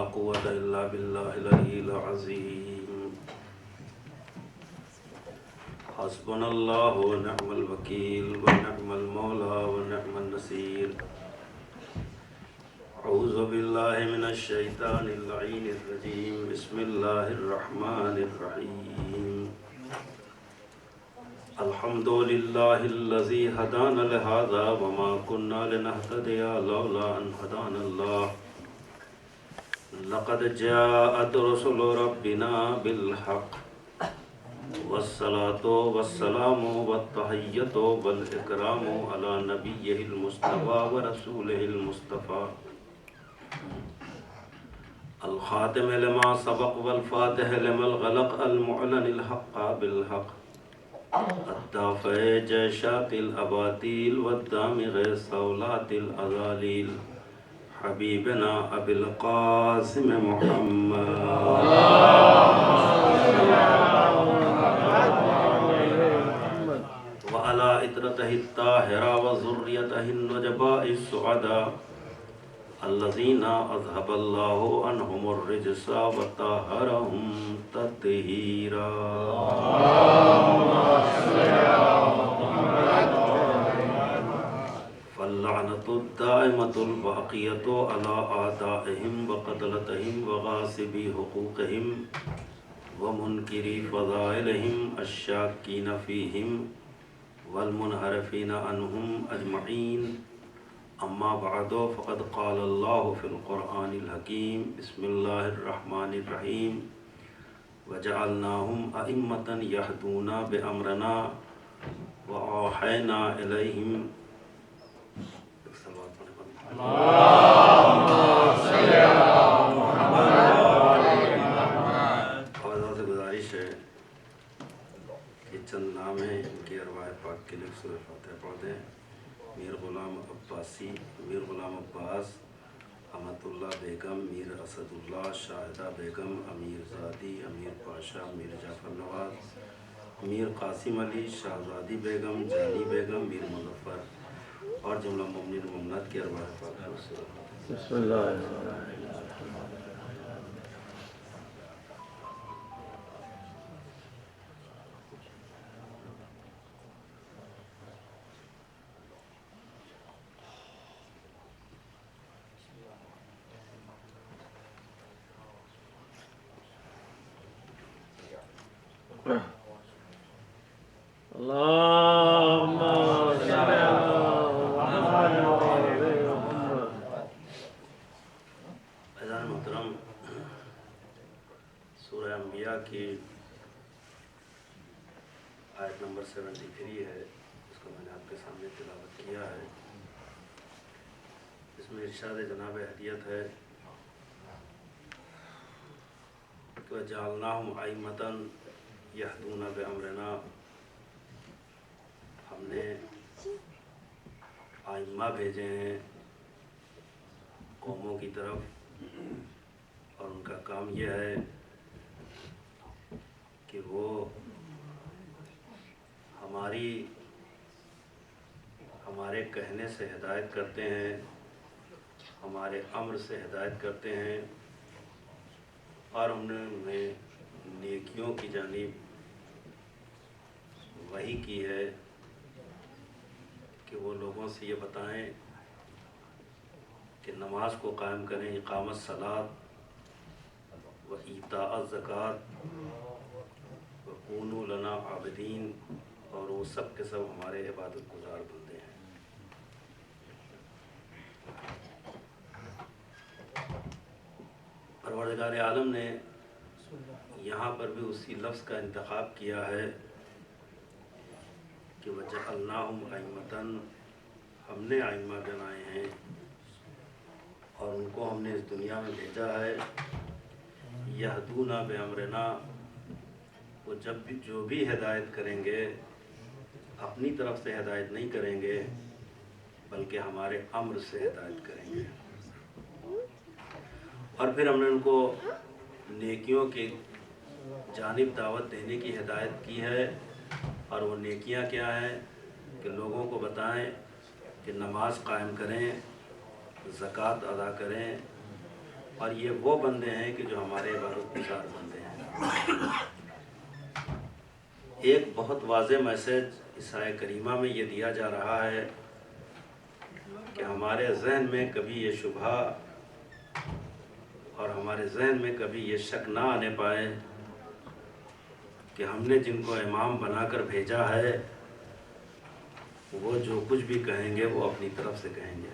قوة إلا بالله العلي العظيم حسبنا الله ونعم الوكيل ونعم المولى ونعم النصير أعوذ بالله من الشيطان اللعين الرجيم بسم الله الرحمن الرحيم الحمد لله الذي هدانا لهذا وما كنا لنهتدي لولا أن هدانا الله لقد جاءت رسل ربنا بالحق والصلاة والسلام والتحية والإكرام على نبيه المصطفى ورسوله المصطفى الخاتم لما سبق والفاتح لما الغلق المعلن الحق بالحق الدافع جيشات الأباطيل والدامغ صولات الأذاليل حبيبنا أبي القاسم محمد وعلى إطرته الطاهرة وذريته النجباء السعداء الذين أذهب الله عنهم الرجس وطهرهم تطهيرا فاللعنة الدائمة الباقية على أعدائهم وقتلتهم وغاصبي حقوقهم ومنكري فضائلهم الشاكين فيهم والمنحرفين عنهم أجمعين أما بعد فقد قال الله في القرآن الحكيم بسم الله الرحمن الرحيم وجعلناهم أئمة يهدون بأمرنا وأوحينا إليهم سے گزارش ہے کہ چند نام ہیں ان کی ارواح پاک کے لیے سورہ فاتحہ پڑھ دیں. میر غلام عباسی، میر غلام عباس، احمد اللہ بیگم، میر اسد اللہ، شاہدہ بیگم، امیر زادی، امیر پاشا، میر جعفر نواز، میر قاسم علی، شہزادی بیگم، جانی بیگم، میر مظفر اور جملہ مومنین و مومنات کی ارواح پاک کو سورہ فاتحہ. بسم اللہ الرحمن الرحیم. اللهم صل على محمد وعلى محمد. عزیزان محترم، سورہ انبیاء کی آیت نمبر 73 ہے، اس کو میں نے آپ کے سامنے تلاوت کیا ہے. اس میں ارشاد جناب ہدیت ہے کہ وَجَعَلْنَاهُمْ أَئِمَّةً يَهْدُونَ بِأَمْرِنَا، ہم نے ائمہ بھیجے ہیں قوموں کی طرف، اور ان کا کام یہ ہے کہ وہ ہمارے کہنے سے ہدایت کرتے ہیں، ہمارے امر سے ہدایت کرتے ہیں، اور انہوں نے نیکیوں کی جانب وحی کی ہے کہ وہ لوگوں سے یہ بتائیں کہ نماز کو قائم کریں، اقامت صلاۃ و ایتاء الزکوٰۃ وکونوا لنا عابدین، اور وہ سب کے سب ہمارے عبادت گزار بندے ہیں. پروردگار عالم نے یہاں پر بھی اسی لفظ کا انتخاب کیا ہے کہ وَجَعَلْنَاهُمْ أَئِمَّةً، ہم نے ائمہ بنائے ہیں اور ان کو ہم نے اس دنیا میں بھیجا ہے. یہدون بامرنا، وہ جو بھی ہدایت کریں گے اپنی طرف سے ہدایت نہیں کریں گے بلکہ ہمارے امر سے ہدایت کریں گے. اور پھر ہم نے ان کو نیکیوں کی جانب دعوت دینے کی ہدایت کی ہے، اور وہ نیکیاں کیا ہیں کہ لوگوں کو بتائیں کہ نماز قائم کریں، زکوٰۃ ادا کریں، اور یہ وہ بندے ہیں کہ جو ہمارے عبادت گزار بندے ہیں۔ ایک بہت واضح میسج اس آیہ کریمہ میں یہ دیا جا رہا ہے کہ ہمارے ذہن میں کبھی یہ شبہ اور ہمارے ذہن میں کبھی یہ شک نہ آنے پائے کہ ہم نے جن کو امام بنا کر بھیجا ہے وہ جو کچھ بھی کہیں گے وہ اپنی طرف سے کہیں گے۔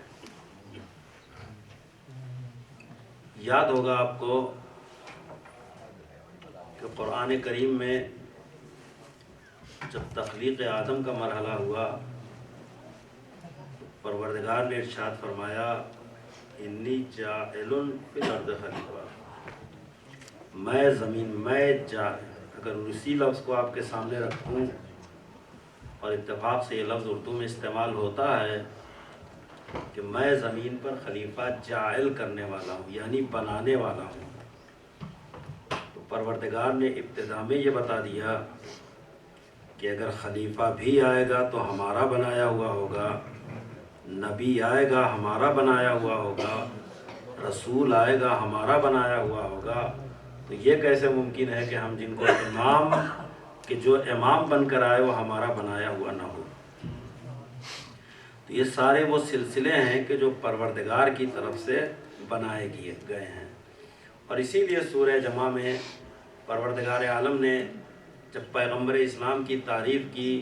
یاد ہوگا آپ کو کہ قرآن کریم میں جب تخلیق آدم کا مرحلہ ہوا، پروردگار نے ارشاد فرمایا انی جاعل فی الارض خلیفہ، میں اگر اسی لفظ کو آپ کے سامنے رکھوں، اور اتفاق سے یہ لفظ اردو میں استعمال ہوتا ہے کہ میں زمین پر خلیفہ جاعل کرنے والا ہوں، یعنی بنانے والا ہوں، تو پروردگار نے ابتدا میں یہ بتا دیا کہ اگر خلیفہ بھی آئے گا تو ہمارا بنایا ہوا ہوگا، نبی آئے گا ہمارا بنایا ہوا ہوگا، رسول آئے گا ہمارا بنایا ہوا ہوگا۔ تو یہ کیسے ممکن ہے کہ ہم جن کو امام کہ جو امام بن کر آئے وہ ہمارا بنایا ہوا نہ ہو؟ تو یہ سارے وہ سلسلے ہیں کہ جو پروردگار کی طرف سے بنائے گئے ہیں، اور اسی لیے سورہ جمعہ میں پروردگار عالم نے جب پیغمبر اسلام کی تعریف کی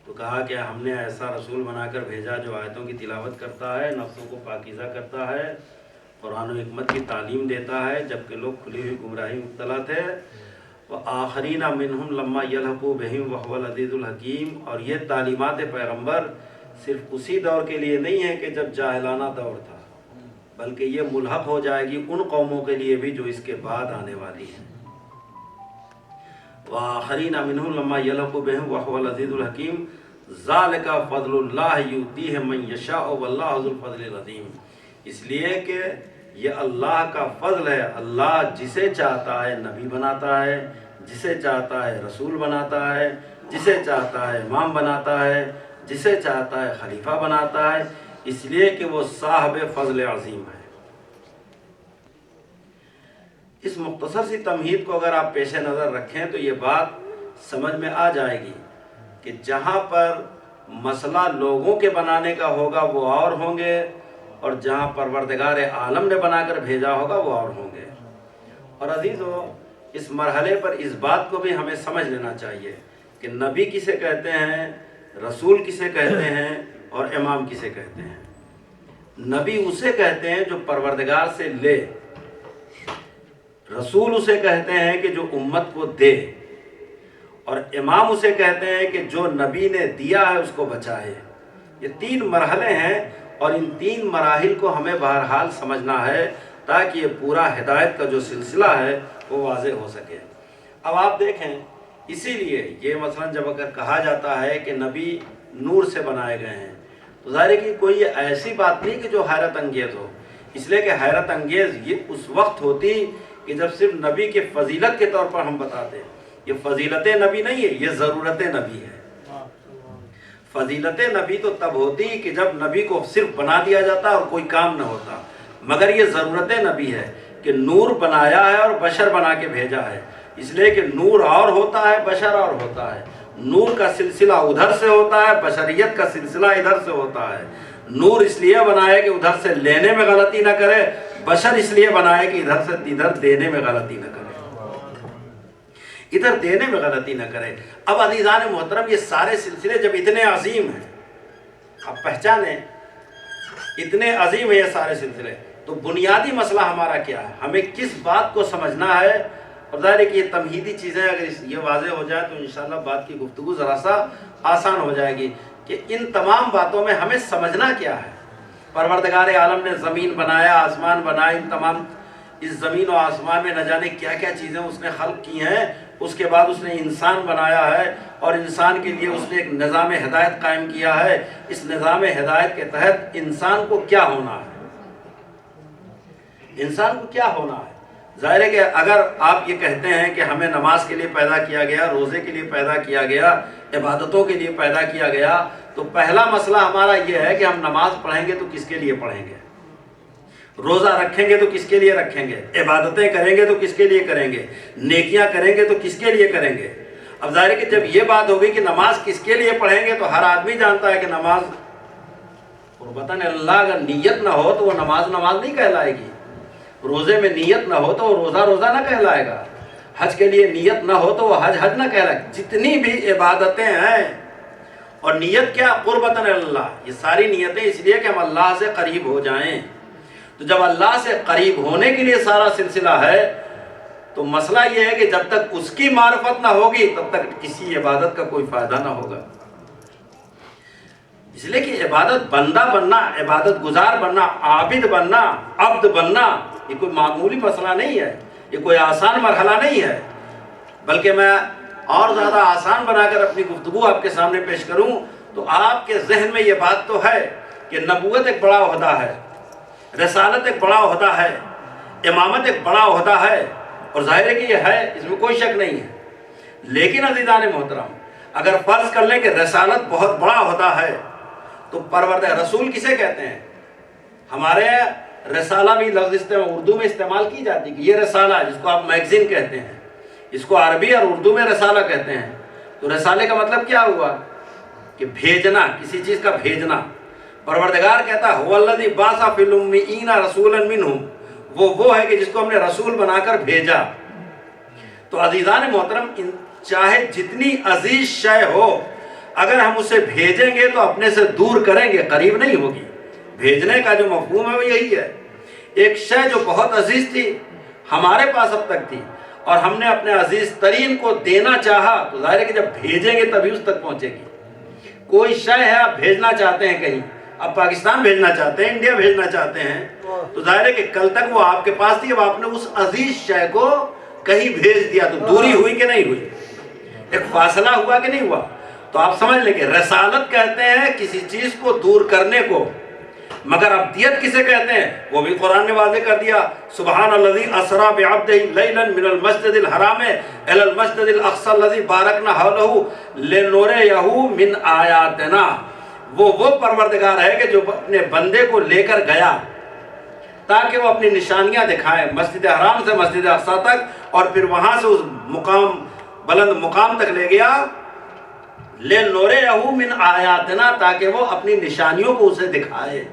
تو کہا کہ ہم نے ایسا رسول بنا کر بھیجا جو آیتوں کی تلاوت کرتا ہے، نفسوں کو پاکیزہ کرتا ہے، قرآن و حکمت کی تعلیم دیتا ہے، جبکہ لوگ کھلی ہوئی گمراہی مبتلا تھے۔ وآخرین منہم لما یلحقوا بہم وہو العزیز الحکیم، اور یہ تعلیمات پیغمبر صرف اسی دور کے لیے نہیں ہے کہ جب جاہلانہ دور تھا، بلکہ یہ ملحق ہو جائے گی ان قوموں کے لیے بھی جو اس کے بعد آنے والی ہیں۔ وآخرین منہم لما یلحقوا بہم وہو العزیز الحکیم ذالک فضل اللہ یؤتیہ من یشاء واللہ ذو الفضل العظیم، اس لیے کہ یہ اللہ کا فضل ہے، اللہ جسے چاہتا ہے نبی بناتا ہے، جسے چاہتا ہے رسول بناتا ہے، جسے چاہتا ہے امام بناتا ہے، جسے چاہتا ہے خلیفہ بناتا ہے، اس لیے کہ وہ صاحب فضل عظیم ہے۔ اس مختصر سی تمہید کو اگر آپ پیش نظر رکھیں تو یہ بات سمجھ میں آ جائے گی کہ جہاں پر مسئلہ لوگوں کے بنانے کا ہوگا وہ اور ہوں گے، اور جہاں پروردگار عالم نے بنا کر بھیجا ہوگا وہ اور ہوں گے۔ اور عزیزو، اس مرحلے پر اس بات کو بھی ہمیں سمجھ لینا چاہیے کہ نبی کسے کہتے ہیں، رسول کسے کہتے ہیں، اور امام کسے کہتے ہیں۔ نبی اسے کہتے ہیں جو پروردگار سے لے، رسول اسے کہتے ہیں کہ جو امت کو دے، اور امام اسے کہتے ہیں کہ جو نبی نے دیا ہے اس کو بچائے۔ یہ تین مرحلے ہیں، اور ان تین مراحل کو ہمیں بہرحال سمجھنا ہے تاکہ یہ پورا ہدایت کا جو سلسلہ ہے وہ واضح ہو سکے۔ اب آپ دیکھیں، اسی لیے یہ مثلا جب اگر کہا جاتا ہے کہ نبی نور سے بنائے گئے ہیں تو ظاہر ہے کہ کوئی ایسی بات نہیں کہ جو حیرت انگیز ہو، اس لیے کہ حیرت انگیز یہ اس وقت ہوتی کہ جب صرف نبی کے فضیلت کے طور پر ہم بتاتے ہیں۔ یہ فضیلت نبی نہیں ہے، یہ ضرورت نبی ہے۔ فضیلت نبی تو تب ہوتی کہ جب نبی کو صرف بنا دیا جاتا اور کوئی کام نہ ہوتا، مگر یہ ضرورت نبی ہے کہ نور بنایا ہے اور بشر بنا کے بھیجا ہے، اس لیے کہ نور اور ہوتا ہے، بشر اور ہوتا ہے۔ نور کا سلسلہ ادھر سے ہوتا ہے، بشریت کا سلسلہ ادھر سے ہوتا ہے۔ نور اس لیے بنائے کہ ادھر سے لینے میں غلطی نہ کرے، بشر اس لیے بنائے کہ ادھر سے ادھر دینے میں غلطی نہ کرے، ادھر دینے میں غلطی نہ کرے۔ اب عزیزان محترم، یہ سارے سلسلے جب اتنے عظیم ہیں، اب پہچانے اتنے عظیم ہیں یہ سارے سلسلے، تو بنیادی مسئلہ ہمارا کیا ہے، ہمیں کس بات کو سمجھنا ہے؟ اور ظاہر ہے کہ یہ تمہیدی چیزیں اگر یہ واضح ہو جائے تو انشاءاللہ بات کی گفتگو ذرا سا آسان ہو جائے گی کہ ان تمام باتوں میں ہمیں سمجھنا کیا ہے۔ پروردگار عالم نے زمین بنایا، آسمان بنائے، ان تمام اس زمین و آسمان میں نہ جانے کیا کیا چیزیں اس نے خلق کی ہیں، اس کے بعد اس نے انسان بنایا ہے، اور انسان کے لیے اس نے ایک نظام ہدایت قائم کیا ہے۔ اس نظام ہدایت کے تحت انسان کو کیا ہونا ہے، انسان کو کیا ہونا ہے؟ ظاہر ہے کہ اگر آپ یہ کہتے ہیں کہ ہمیں نماز کے لیے پیدا کیا گیا، روزے کے لیے پیدا کیا گیا، عبادتوں کے لیے پیدا کیا گیا، تو پہلا مسئلہ ہمارا یہ ہے کہ ہم نماز پڑھیں گے تو کس کے لیے پڑھیں گے؟ روزہ رکھیں گے تو کس کے لیے رکھیں گے، عبادتیں کریں گے تو کس کے لیے کریں گے، نیکیاں کریں گے تو کس کے لیے کریں گے۔ اب ظاہر ہے کہ جب یہ بات ہوگی کہ نماز کس کے لیے پڑھیں گے تو ہر آدمی جانتا ہے کہ نماز قربتاً اللہ، اگر نیت نہ ہو تو وہ نماز نہیں کہلائے گی۔ روزے میں نیت نہ ہو تو وہ روزہ نہ کہلائے گا۔ حج کے لیے نیت نہ ہو تو وہ حج نہ کہلائے گا۔ جتنی بھی عبادتیں ہیں، اور نیت کیا؟ قربتاً اللہ، یہ ساری نیتیں اس لیے کہ ہم اللہ سے قریب ہو جائیں۔ تو جب اللہ سے قریب ہونے کے لیے سارا سلسلہ ہے تو مسئلہ یہ ہے کہ جب تک اس کی معرفت نہ ہوگی تب تک کسی عبادت کا کوئی فائدہ نہ ہوگا۔ اس لیے کہ عبادت بندہ بننا، عبادت گزار بننا، عابد بننا، عبد بننا، یہ کوئی معمولی مسئلہ نہیں ہے، یہ کوئی آسان مرحلہ نہیں ہے، بلکہ میں اور زیادہ آسان بنا کر اپنی گفتگو آپ کے سامنے پیش کروں تو آپ کے ذہن میں یہ بات تو ہے کہ نبوت ایک بڑا عہدہ ہے، رسالت ایک بڑا عہدہ ہے، امامت ایک بڑا عہدہ ہے، اور ظاہر ہے کہ یہ ہے، اس میں کوئی شک نہیں ہے۔ لیکن عزیزان محترم، اگر فرض کر لیں کہ رسالت بہت بڑا عہدہ ہے تو پروردگار رسول کسے کہتے ہیں؟ ہمارے رسالہ بھی لفظ اردو میں استعمال کی جاتی ہے کہ یہ رسالہ ہے، جس کو آپ میگزین کہتے ہیں، اس کو عربی اور اردو میں رسالہ کہتے ہیں۔ تو رسالے کا مطلب کیا ہوا؟ کہ بھیجنا، کسی چیز کا بھیجنا۔ پروردگار کہتا ہے هو الذی بعث فی الامیین رسولا منہم، وہ ہے کہ جس کو ہم نے رسول بنا کر بھیجا۔ تو عزیزان محترم، چاہے جتنی عزیز شے ہو، اگر ہم اسے بھیجیں گے تو اپنے سے دور کریں گے، قریب نہیں ہوگی۔ بھیجنے کا جو مفہوم ہے وہ یہی ہے۔ ایک شے جو بہت عزیز تھی، ہمارے پاس اب تک تھی، اور ہم نے اپنے عزیز ترین کو دینا چاہا تو ظاہر ہے کہ جب بھیجیں گے تبھی اس تک پہنچے گی۔ کوئی شے ہے آپ بھیجنا چاہتے ہیں کہیں، آپ پاکستان بھیجنا چاہتے ہیں، انڈیا بھیجنا چاہتے ہیں، تو ظاہر ہے کہ کل تک وہ آپ کے پاس تھی، اب آپ نے اس عزیز شے کو کہیں بھیج دیا تو دوری ہوئی کہ نہیں ہوئی، ایک فاصلہ ہوا کہ نہیں ہوا۔ تو آپ سمجھ لیں کہ رسالت کہتے ہیں کسی چیز کو دور کرنے کو، مگر عبدیت کسے کہتے ہیں؟ وہ بھی قرآن نے واضح کر دیا، سبحان الذی اسری بعبدہ لیلا من المسجد الحرام الی المسجد الاقصی الذی بارکنا حولہ لنریہ من آیاتنا۔ وہ پروردگار ہے کہ جو اپنے بندے کو لے کر گیا تاکہ وہ اپنی نشانیاں دکھائے، مسجد حرام سے مسجد اقصی تک، اور پھر وہاں سے اس بلند مقام تک لے گیا، لنریہ من آیاتنا، تاکہ وہ اپنی نشانیوں کو اسے دکھائے۔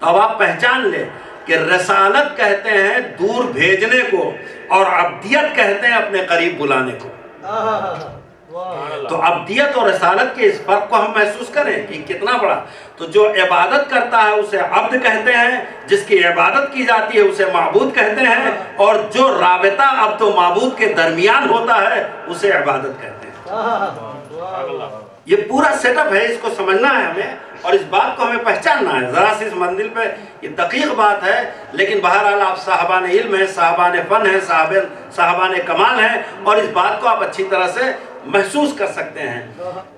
تو اب آپ پہچان لیں کہ رسالت کہتے ہیں دور بھیجنے کو، اور عبدیت کہتے ہیں اپنے قریب بلانے کو۔ تو عبدیت اور رسالت کے اس فرق کو ہم محسوس کریں کہ کتنا بڑا۔ تو جو عبادت کرتا ہے اسے عبد کہتے ہیں، جس کی عبادت کی جاتی ہے اسے معبود کہتے ہیں، اور جو رابطہ عبد و معبود کے درمیان ہوتا ہے اسے عبادت کہتے ہیں۔ یہ پورا سیٹ اپ ہے، اس کو سمجھنا ہے ہمیں، اور اس بات کو ہمیں پہچاننا ہے۔ ذرا سی اس منزل پہ یہ دقیق بات ہے، لیکن بہرحال آپ صاحبان علم ہیں، صاحبان فن ہیں، صاحبان کمال ہیں، اور اس بات کو آپ اچھی طرح سے محسوس کر سکتے ہیں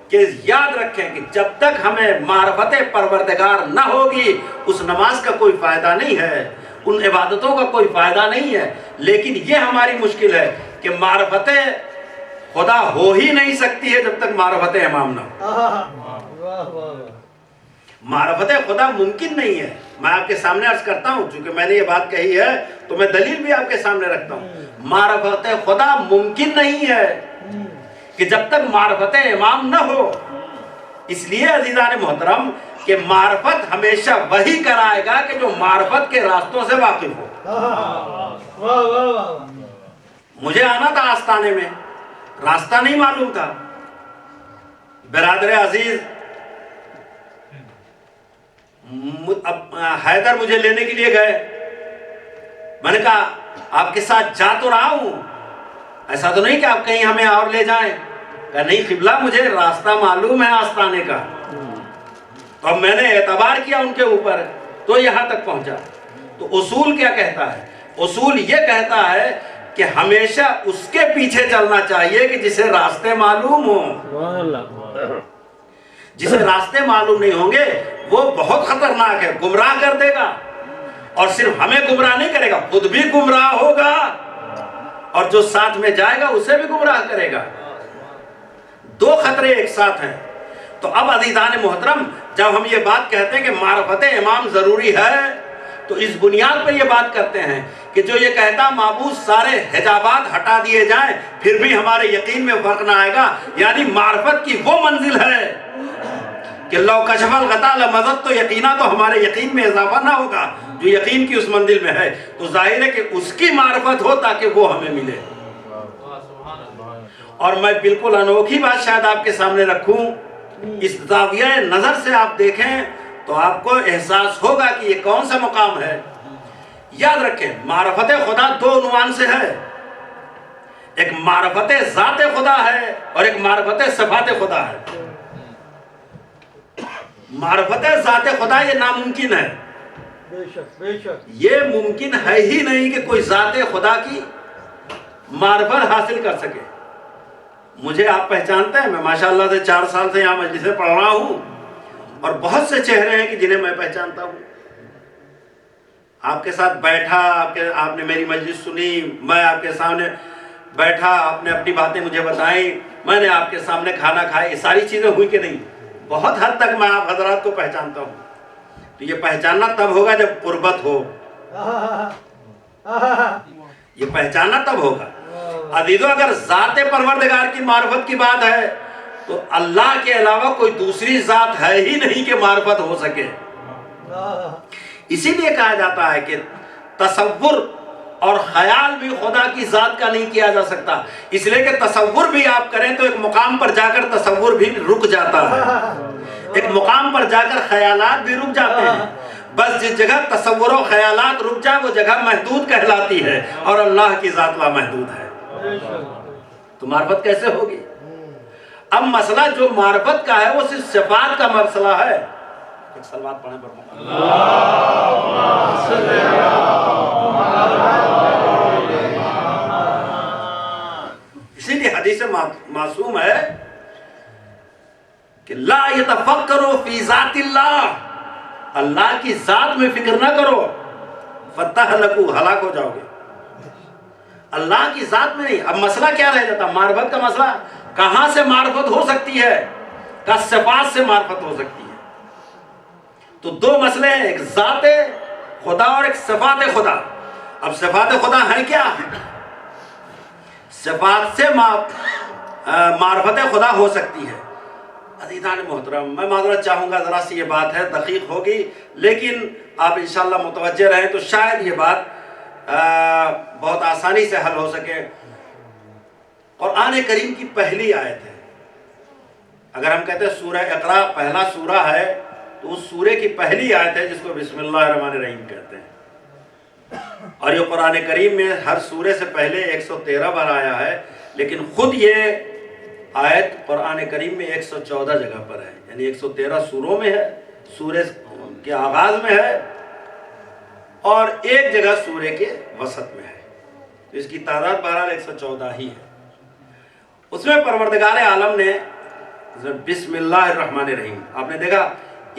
کہ یاد رکھیں کہ جب تک ہمیں معرفت پروردگار نہ ہوگی اس نماز کا کوئی فائدہ نہیں ہے، ان عبادتوں کا کوئی فائدہ نہیں ہے۔ لیکن یہ ہماری مشکل ہے کہ معرفت خدا ہو ہی نہیں سکتی ہے جب تک معرفت امام نہ ہو۔ معرفت خدا ممکن نہیں ہے۔ میں آپ کے سامنے عرض کرتا ہوں، چونکہ میں نے یہ بات کہی ہے تو میں دلیل بھی آپ کے سامنے رکھتا ہوں۔ معرفت خدا ممکن نہیں ہے کہ جب تک معرفت امام نہ ہو۔ اس لیے عزیزان محترم کہ معرفت ہمیشہ وہی کرائے گا کہ جو معرفت کے راستوں سے واقف ہو۔ مجھے آنا تھا آستانے میں، راستہ نہیں معلوم تھا۔ برادر عزیز حیدر مجھے لینے کے لیے گئے، میں نے کہا آپ کے ساتھ جا تو رہا ہوں، ایسا تو نہیں کہ آپ کہیں ہمیں اور لے جائیں؟ کہا نہیں قبلہ، مجھے راستہ معلوم ہے آستانے کا۔ تو اب میں نے اعتبار کیا ان کے اوپر تو یہاں تک پہنچا۔ تو اصول کیا کہتا ہے؟ اصول یہ کہتا ہے کہ ہمیشہ اس کے پیچھے چلنا چاہیے کہ جسے راستے معلوم ہوں۔ جسے راستے معلوم نہیں ہوں گے وہ بہت خطرناک ہے، گمراہ کر دے گا، اور صرف ہمیں گمراہ نہیں کرے گا، خود بھی گمراہ ہوگا، اور جو ساتھ میں جائے گا اسے بھی گمراہ کرے گا۔ دو خطرے ایک ساتھ ہیں۔ تو اب عزیزان محترم، جب ہم یہ بات کہتے ہیں کہ معرفت امام ضروری ہے، تو اس بنیاد پر یہ بات کرتے ہیں کہ جو یہ کہتا معبود سارے حجابات ہٹا دیے جائیں پھر بھی ہمارے یقین میں فرق نہ آئے گا، یعنی معرفت کی وہ منزل ہے کہ لو کشف الغطا لمزد، تو یقینا تو ہمارے یقین میں اضافہ نہ ہوگا جو یقین کی اس منزل میں ہے، تو ظاہر ہے کہ اس کی معرفت ہو تاکہ وہ ہمیں ملے۔ اور میں بالکل انوکھی بات شاید آپ کے سامنے رکھوں، اس زاویہ نظر سے آپ دیکھیں تو آپ کو احساس ہوگا کہ یہ کون سا مقام ہے۔ یاد رکھیں معرفت خدا دو عنوان سے ہے، ایک معرفت ذات خدا ہے اور ایک معرفت صفات خدا ہے۔ معرفت ذات خدا یہ ناممکن ہے، یہ ممکن ہے ہی نہیں کہ کوئی ذات خدا کی معرفت حاصل کر سکے۔ مجھے آپ پہچانتے ہیں، میں ماشاءاللہ سے 4 سال سے یہاں مجلس میں پڑھ رہا ہوں اور بہت سے چہرے ہیں کہ جنہیں میں پہچانتا ہوں۔ آپ کے ساتھ بیٹھا، آپ نے میری مجلس سنی، میں آپ کے سامنے بیٹھا، آپ نے اپنی باتیں مجھے بتائیں، میں نے آپ کے سامنے کھانا کھایا، یہ ساری چیزیں ہوئی کہ نہیں؟ بہت حد تک میں آپ حضرات کو پہچانتا ہوں۔ تو یہ پہچاننا تب ہوگا جب قربت ہو، یہ پہچاننا تب ہوگا۔ عزیزو اگر ذات پروردگار کی معرفت کی بات ہے تو اللہ کے علاوہ کوئی دوسری ذات ہے ہی نہیں کہ معرفت ہو سکے۔ اسی لیے کہا جاتا ہے کہ تصور اور خیال بھی خدا کی ذات کا نہیں کیا جا سکتا، اس لیے کہ تصور بھی آپ کریں تو ایک مقام پر جا کر تصور بھی رک جاتا ہے، ایک مقام پر جا کر خیالات بھی رک جاتے ہیں۔ بس جس جگہ تصور و خیالات رک جائے وہ جگہ محدود کہلاتی ہے، اور اللہ کی ذات لامحدود ہے۔ تو معرفت کیسے ہوگی؟ اب مسئلہ جو معرفت کا ہے وہ صرف صفات کا مسئلہ ہے۔ ایک صلوات پڑھیں پر اسی لیے حدیث معصوم ہے کہ لا یتفکروا فی ذات اللہ، اللہ کی ذات میں فکر نہ کرو، فتہلکوا، ہلاک ہو جاؤ گے۔ اللہ کی ذات میں نہیں۔ اب مسئلہ کیا رہ جاتا؟ معرفت کا مسئلہ کہاں سے معرفت ہو سکتی ہے؟ کا صفات سے معرفت ہو سکتی ہے۔ تو دو مسئلے ہیں، ایک ذات خدا اور ایک صفات خدا۔ اب صفات خدا ہیں کیا؟ صفات سے معرفت خدا ہو سکتی ہے۔ عزیزان محترم، میں معذرت چاہوں گا، ذرا سی یہ بات ہے دقیق ہوگی، لیکن آپ انشاءاللہ متوجہ رہیں تو شاید یہ بات بہت آسانی سے حل ہو سکے۔ قرآن کریم کی پہلی آیت ہے، اگر ہم کہتے ہیں سورہ اقرا پہلا سورہ ہے تو اس سورے کی پہلی آیت ہے جس کو بسم اللہ الرحمن الرحیم کہتے ہیں، اور یہ قرآن کریم میں ہر سورے سے پہلے 113 بار آیا ہے، لیکن خود یہ آیت قرآن کریم میں 114 جگہ پر ہے، یعنی 113 سوروں میں ہے، سورے کے آغاز میں ہے اور ایک جگہ سورے کے وسط میں ہے، تو اس کی تعداد بہرحال 114 ہی ہے۔ اس میں پروردگار عالم نے بسم اللہ الرحمن الرحیم، آپ نے دیکھا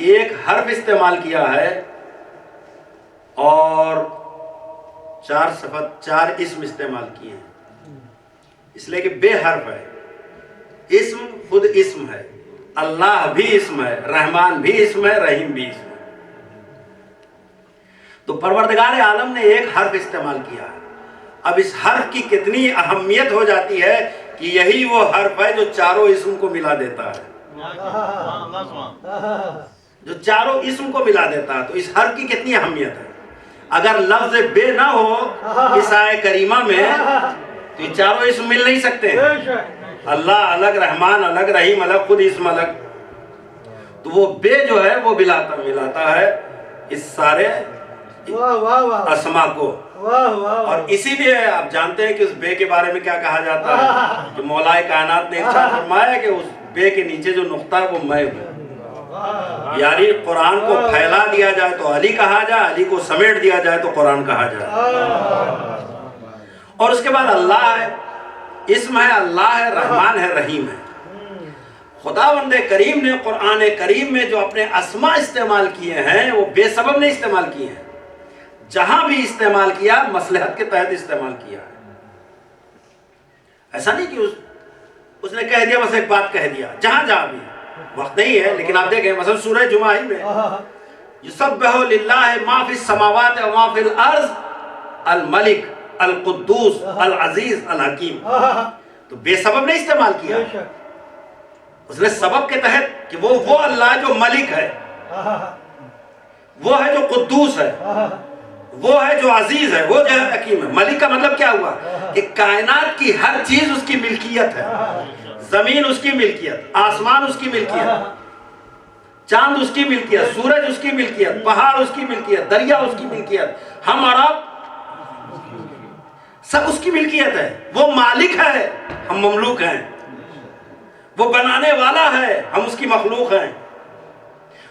ایک حرف استعمال کیا ہے اور 4 اسم استعمال کیے ہیں، اس لیے کہ بے حرف ہے، اسم خود اسم ہے، اللہ بھی اسم ہے، رحمان بھی اسم ہے، رحیم بھی اسم ہے۔ تو پروردگار عالم نے ایک حرف استعمال کیا ہے۔ اب اس حرف کی کتنی اہمیت ہو جاتی ہے کہ یہی وہ حرف ہے جو چاروں اسم کو ملا دیتا ہے، جو چاروں اسم کو ملا دیتا ہے۔ تو اس حرف کی کتنی اہمیت ہے، اگر لفظ بے نہ ہو اس آیت کریمہ میں تو یہ چاروں اسم مل نہیں سکتے، اللہ الگ، رحمان الگ، رحیم الگ، خود اسم الگ۔ تو وہ بے جو ہے وہ ملاتا ہے اس سارے اسما کو، اور اسی لیے آپ جانتے ہیں کہ اس بے کے بارے میں کیا کہا جاتا ہے کہ مولا کائنات نے ارشاد فرمایا کہ اس بے کے نیچے جو نقطہ ہے وہ میں ہوں، یعنی قرآن کو پھیلا دیا جائے تو علی کہا جائے، علی کو سمیٹ دیا جائے تو قرآن کہا جائے۔ اور اس کے بعد اللہ ہے، اسم ہے، اللہ ہے، رحمان ہے، رحیم ہے۔ خداوند کریم نے قرآن کریم میں جو اپنے اسما استعمال کیے ہیں وہ بے سبب نہیں استعمال کیے ہیں، جہاں بھی استعمال کیا مصلحت کے تحت استعمال کیا ہے۔ ایسا نہیں کہ اس نے کہہ دیا بس ایک بات کہہ دیا، جہاں بھی وقت نہیں ہے، لیکن آپ دیکھیں مثلا سورہ جمعہ ہی میں یسبح للہ ما فی السماوات و ما فی الارض الملک القدوس العزیز الحکیم. تو بے سبب نہیں استعمال کیا، اس نے سبب کے تحت کہ وہ اللہ جو ملک ہے، وہ ہے جو قدوس ہے، وہ ہے جو عزیز ہے، وہ جو ہے حکیم ہے. ملک کا مطلب کیا ہوا کہ کائنات کی ہر چیز اس کی ملکیت ہے. زمین اس کی ملکیت، آسمان اس کی ملکیت، چاند اس کی ملکیت، سورج اس کی ملکیت، پہاڑ اس کی ملکیت، دریا اس کی ملکیت، ہم اور آپ سب اس کی ملکیت ہے. وہ مالک ہے، ہم مملوک ہیں. وہ بنانے والا ہے، ہم اس کی مخلوق ہیں.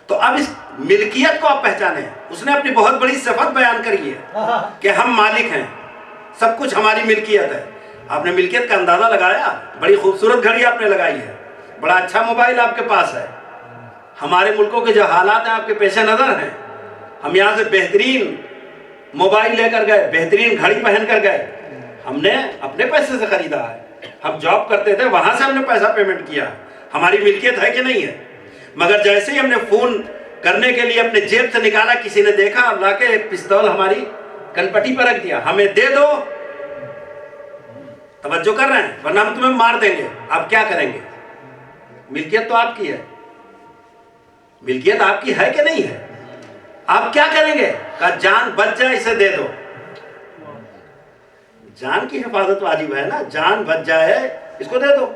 تو اب اس ملکیت کو آپ پہچانیں. اس نے اپنی بہت بڑی صفت بیان کری ہے کہ ہم مالک ہیں، سب کچھ ہماری ملکیت ہے. آپ نے ملکیت کا اندازہ لگایا. بڑی خوبصورت گھڑی آپ نے لگائی ہے، بڑا اچھا موبائل آپ کے پاس ہے. ہمارے ملکوں کے جو حالات ہیں آپ کے پیش نظر ہیں. ہم یہاں سے بہترین موبائل لے کر گئے، بہترین گھڑی پہن کر گئے. ہم نے اپنے پیسے سے خریدا ہے. ہم جاب کرتے تھے، وہاں سے ہم نے پیسہ پیمنٹ کیا. ہماری ملکیت ہے کہ نہیں ہے؟ مگر جیسے ہی ہم نے فون کرنے کے لیے اپنے جیب سے نکالا، کسی نے دیکھا اور لا کے ایک پستول ہماری کنپٹی پر رکھ دیا. ہمیں دے دو، توجہ کر رہے ہیں، ورنہ ہم تمہیں مار دیں گے. آپ کیا کریں گے؟ ملکیت تو آپ کی ہے. ملکیت آپ کی ہے کہ نہیں ہے؟ آپ کیا کریں گے؟ کہا جان بچ جائے اسے دے دو. جان کی حفاظت واجب ہے نا. جان بچ جائے اس کو دے دو.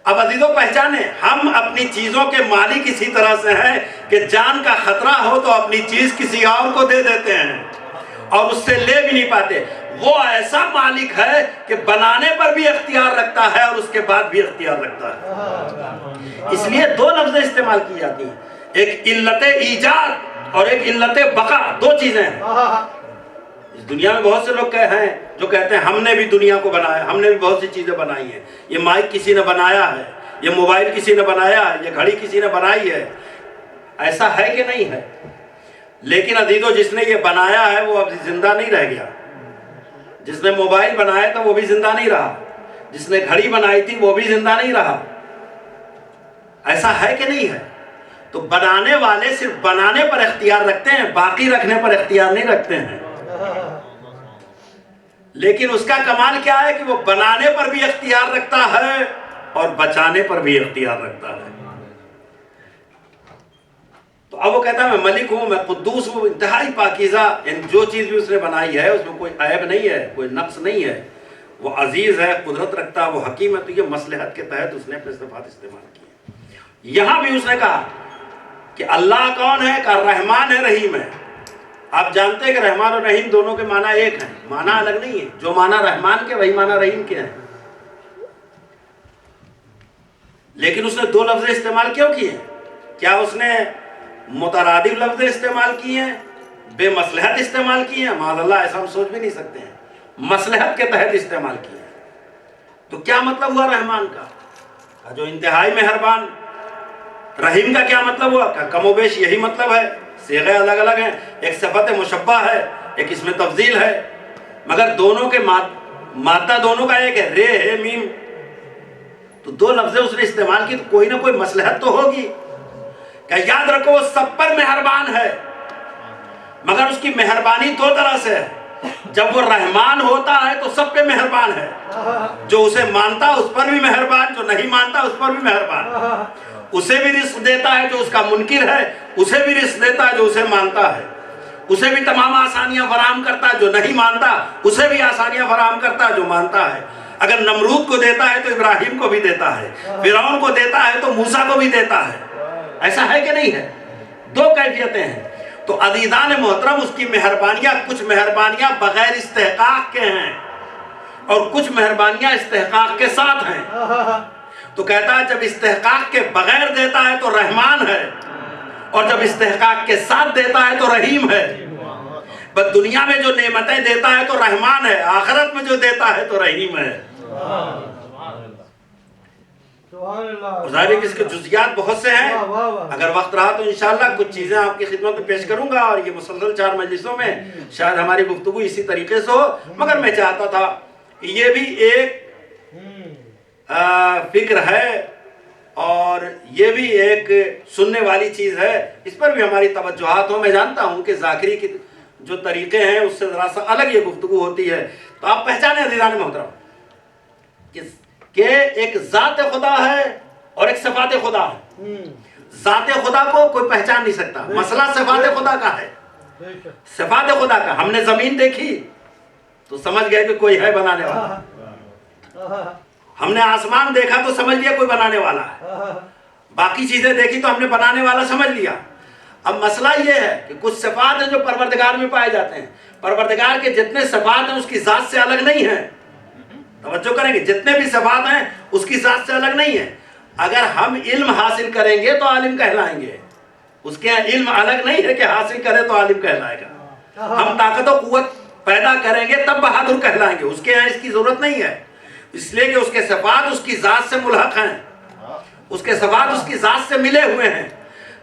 اب عزیزوں پہچانے، ہم اپنی چیزوں کے مالک اسی طرح سے ہیں کہ جان کا خطرہ ہو تو اپنی چیز کسی اور کو دے دیتے ہیں اور اس سے لے بھی نہیں پاتے. وہ ایسا مالک ہے کہ بنانے پر بھی اختیار رکھتا ہے اور اس کے بعد بھی اختیار رکھتا ہے. اس لیے دو لفظ استعمال کی جاتی ہیں، ایک علت ایجاد اور ایک علت بقا. دو چیزیں ہیں. اس دنیا میں بہت سے لوگ ہیں جو کہتے ہیں ہم نے بھی دنیا کو بنایا، ہم نے بھی بہت سی چیزیں بنائی ہیں. یہ مائک کسی نے بنایا ہے، یہ موبائل کسی نے بنایا ہے، یہ گھڑی کسی نے بنائی ہے. ایسا ہے کہ نہیں ہے؟ لیکن عزیزو جس نے یہ بنایا ہے وہ اب زندہ نہیں رہ گیا. جس نے موبائل بنایا تھا وہ بھی زندہ نہیں رہا. جس نے گھڑی بنائی تھی وہ بھی زندہ نہیں رہا. ایسا ہے کہ نہیں ہے؟ تو بنانے والے صرف بنانے پر اختیار رکھتے ہیں، باقی رکھنے پر اختیار نہیں رکھتے ہیں. لیکن اس کا کمال کیا ہے کہ وہ بنانے پر بھی اختیار رکھتا ہے اور بچانے پر بھی اختیار رکھتا ہے. تو اب وہ کہتا ہے میں ملک ہوں، میں قدوس ہوں، انتہائی پاکیزہ. جو چیز بھی اس نے بنائی ہے اس میں کوئی عیب نہیں ہے، کوئی نقص نہیں ہے. وہ عزیز ہے، قدرت رکھتا ہے، وہ حکیم ہے. تو یہ مصلحت کے تحت اس نے اپنے صفات استعمال کی. یہاں بھی اس نے کہا کہ اللہ کون ہے؟ کہ رحمان ہے، رحیم ہے. آپ جانتے ہیں کہ رحمان اور رحیم دونوں کے معنی ایک ہیں، معنی الگ نہیں ہے. جو معنی رحمان کے وہی معنی رحیم کے ہیں. لیکن اس نے دو لفظ استعمال کیوں کیے؟ کیا اس نے مترادف لفظ استعمال کیے ہیں، بے مصلحت استعمال کیے ہیں؟ معاذ اللہ، ایسا ہم سوچ بھی نہیں سکتے ہیں. مصلحت کے تحت استعمال کیے ہیں. تو کیا مطلب ہوا رحمان کا؟ جو انتہائی مہربان. رحیم کا کیا مطلب ہوا؟ کہ کم و بیش یہی مطلب ہے. صیغے الگ الگ ہیں، ایک صفت مشبہ ہے، ایک اس میں تفضیل ہے، مگر دونوں کے مادہ دونوں کا ایک ہے، رے ہے میم. تو دو لفظ اس نے استعمال کی، تو کوئی نہ کوئی مصلحت تو ہوگی. کہ یاد رکھو وہ سب پر مہربان ہے، مگر اس کی مہربانی دو طرح سے ہے. جب وہ رحمان ہوتا ہے تو سب پہ مہربان ہے. جو اسے مانتا اس پر بھی مہربان، جو نہیں مانتا اس پر بھی مہربان. اسے بھی رزق دیتا ہے جو اس کا منکر ہے، اسے بھی رزق دیتا ہے جو اسے مانتا ہے. اسے بھی تمام آسانیاں فراہم کرتا ہے، جو نہیں مانتا اسے بھی آسانیاں فراہم کرتا ہے جو مانتا ہے. اگر نمرود کو دیتا ہے تو ابراہیم کو بھی دیتا ہے، فرعون کو دیتا ہے تو موسیٰ کو بھی دیتا ہے. ایسا ہے کہ نہیں ہے؟ دو کیفیتیں ہیں. تو عزیزان محترم، اس کی مہربانیاں، کچھ مہربانیاں بغیر استحقاق کے ہیں اور کچھ مہربانیاں استحقاق کے ساتھ ہیں. تو کہتا ہے جب استحقاق کے بغیر دیتا ہے تو رحمان ہے، اور جب استحقاق کے ساتھ دیتا ہے تو رحیم ہے. بس دنیا میں جو نعمتیں دیتا ہے تو رحمان ہے، آخرت میں جو دیتا ہے تو رحیم ہے. ظاہر ہے کہ اس کے جزیات بہت سے ہیں. اگر وقت رہا تو انشاءاللہ کچھ چیزیں آپ کی خدمت میں پیش کروں گا، اور یہ مسلسل 4 مجلسوں میں شاید ہماری گفتگو اسی طریقے سے ہو. مگر میں چاہتا تھا یہ بھی ایک فکر ہے اور یہ بھی ایک سننے والی چیز ہے، اس پر بھی ہماری توجہات ہو۔ میں جانتا ہوں کہ ذاکری کی جو طریقے ہیں اس سے ذرا سا الگ یہ گفتگو ہوتی ہے، تو آپ پہچانے عزیزان محترم کہ ایک ذات خدا ہے اور ایک صفات خدا ہے۔ ذات خدا کو کوئی پہچان نہیں سکتا، مسئلہ صفات خدا کا ہے۔ صفات خدا کا، ہم نے زمین دیکھی تو سمجھ گئے کہ کوئی ہے بنانے والا، ہم نے آسمان دیکھا تو سمجھ لیا کوئی بنانے والا ہے، باقی چیزیں دیکھی تو ہم نے بنانے والا سمجھ لیا۔ اب مسئلہ یہ ہے کہ کچھ صفات ہیں جو پروردگار میں پائے جاتے ہیں، پروردگار کے جتنے صفات ہیں اس کی ذات سے الگ نہیں ہیں، توجہ کریں گے، جتنے بھی صفات ہیں اس کی ذات سے الگ نہیں ہیں۔ اگر ہم علم حاصل کریں گے تو عالم کہلائیں گے، اس کے علم الگ نہیں ہے کہ حاصل کرے تو عالم کہلائے گا۔ ہم طاقت و قوت پیدا کریں گے تب بہادر کہلائیں گے، اس کے یہاں اس کی ضرورت نہیں ہے، اس لیے کہ اس کے صفات اس کی ذات سے ملحق ہیں، اس کے صفات اس کی ذات سے ملے ہوئے ہیں۔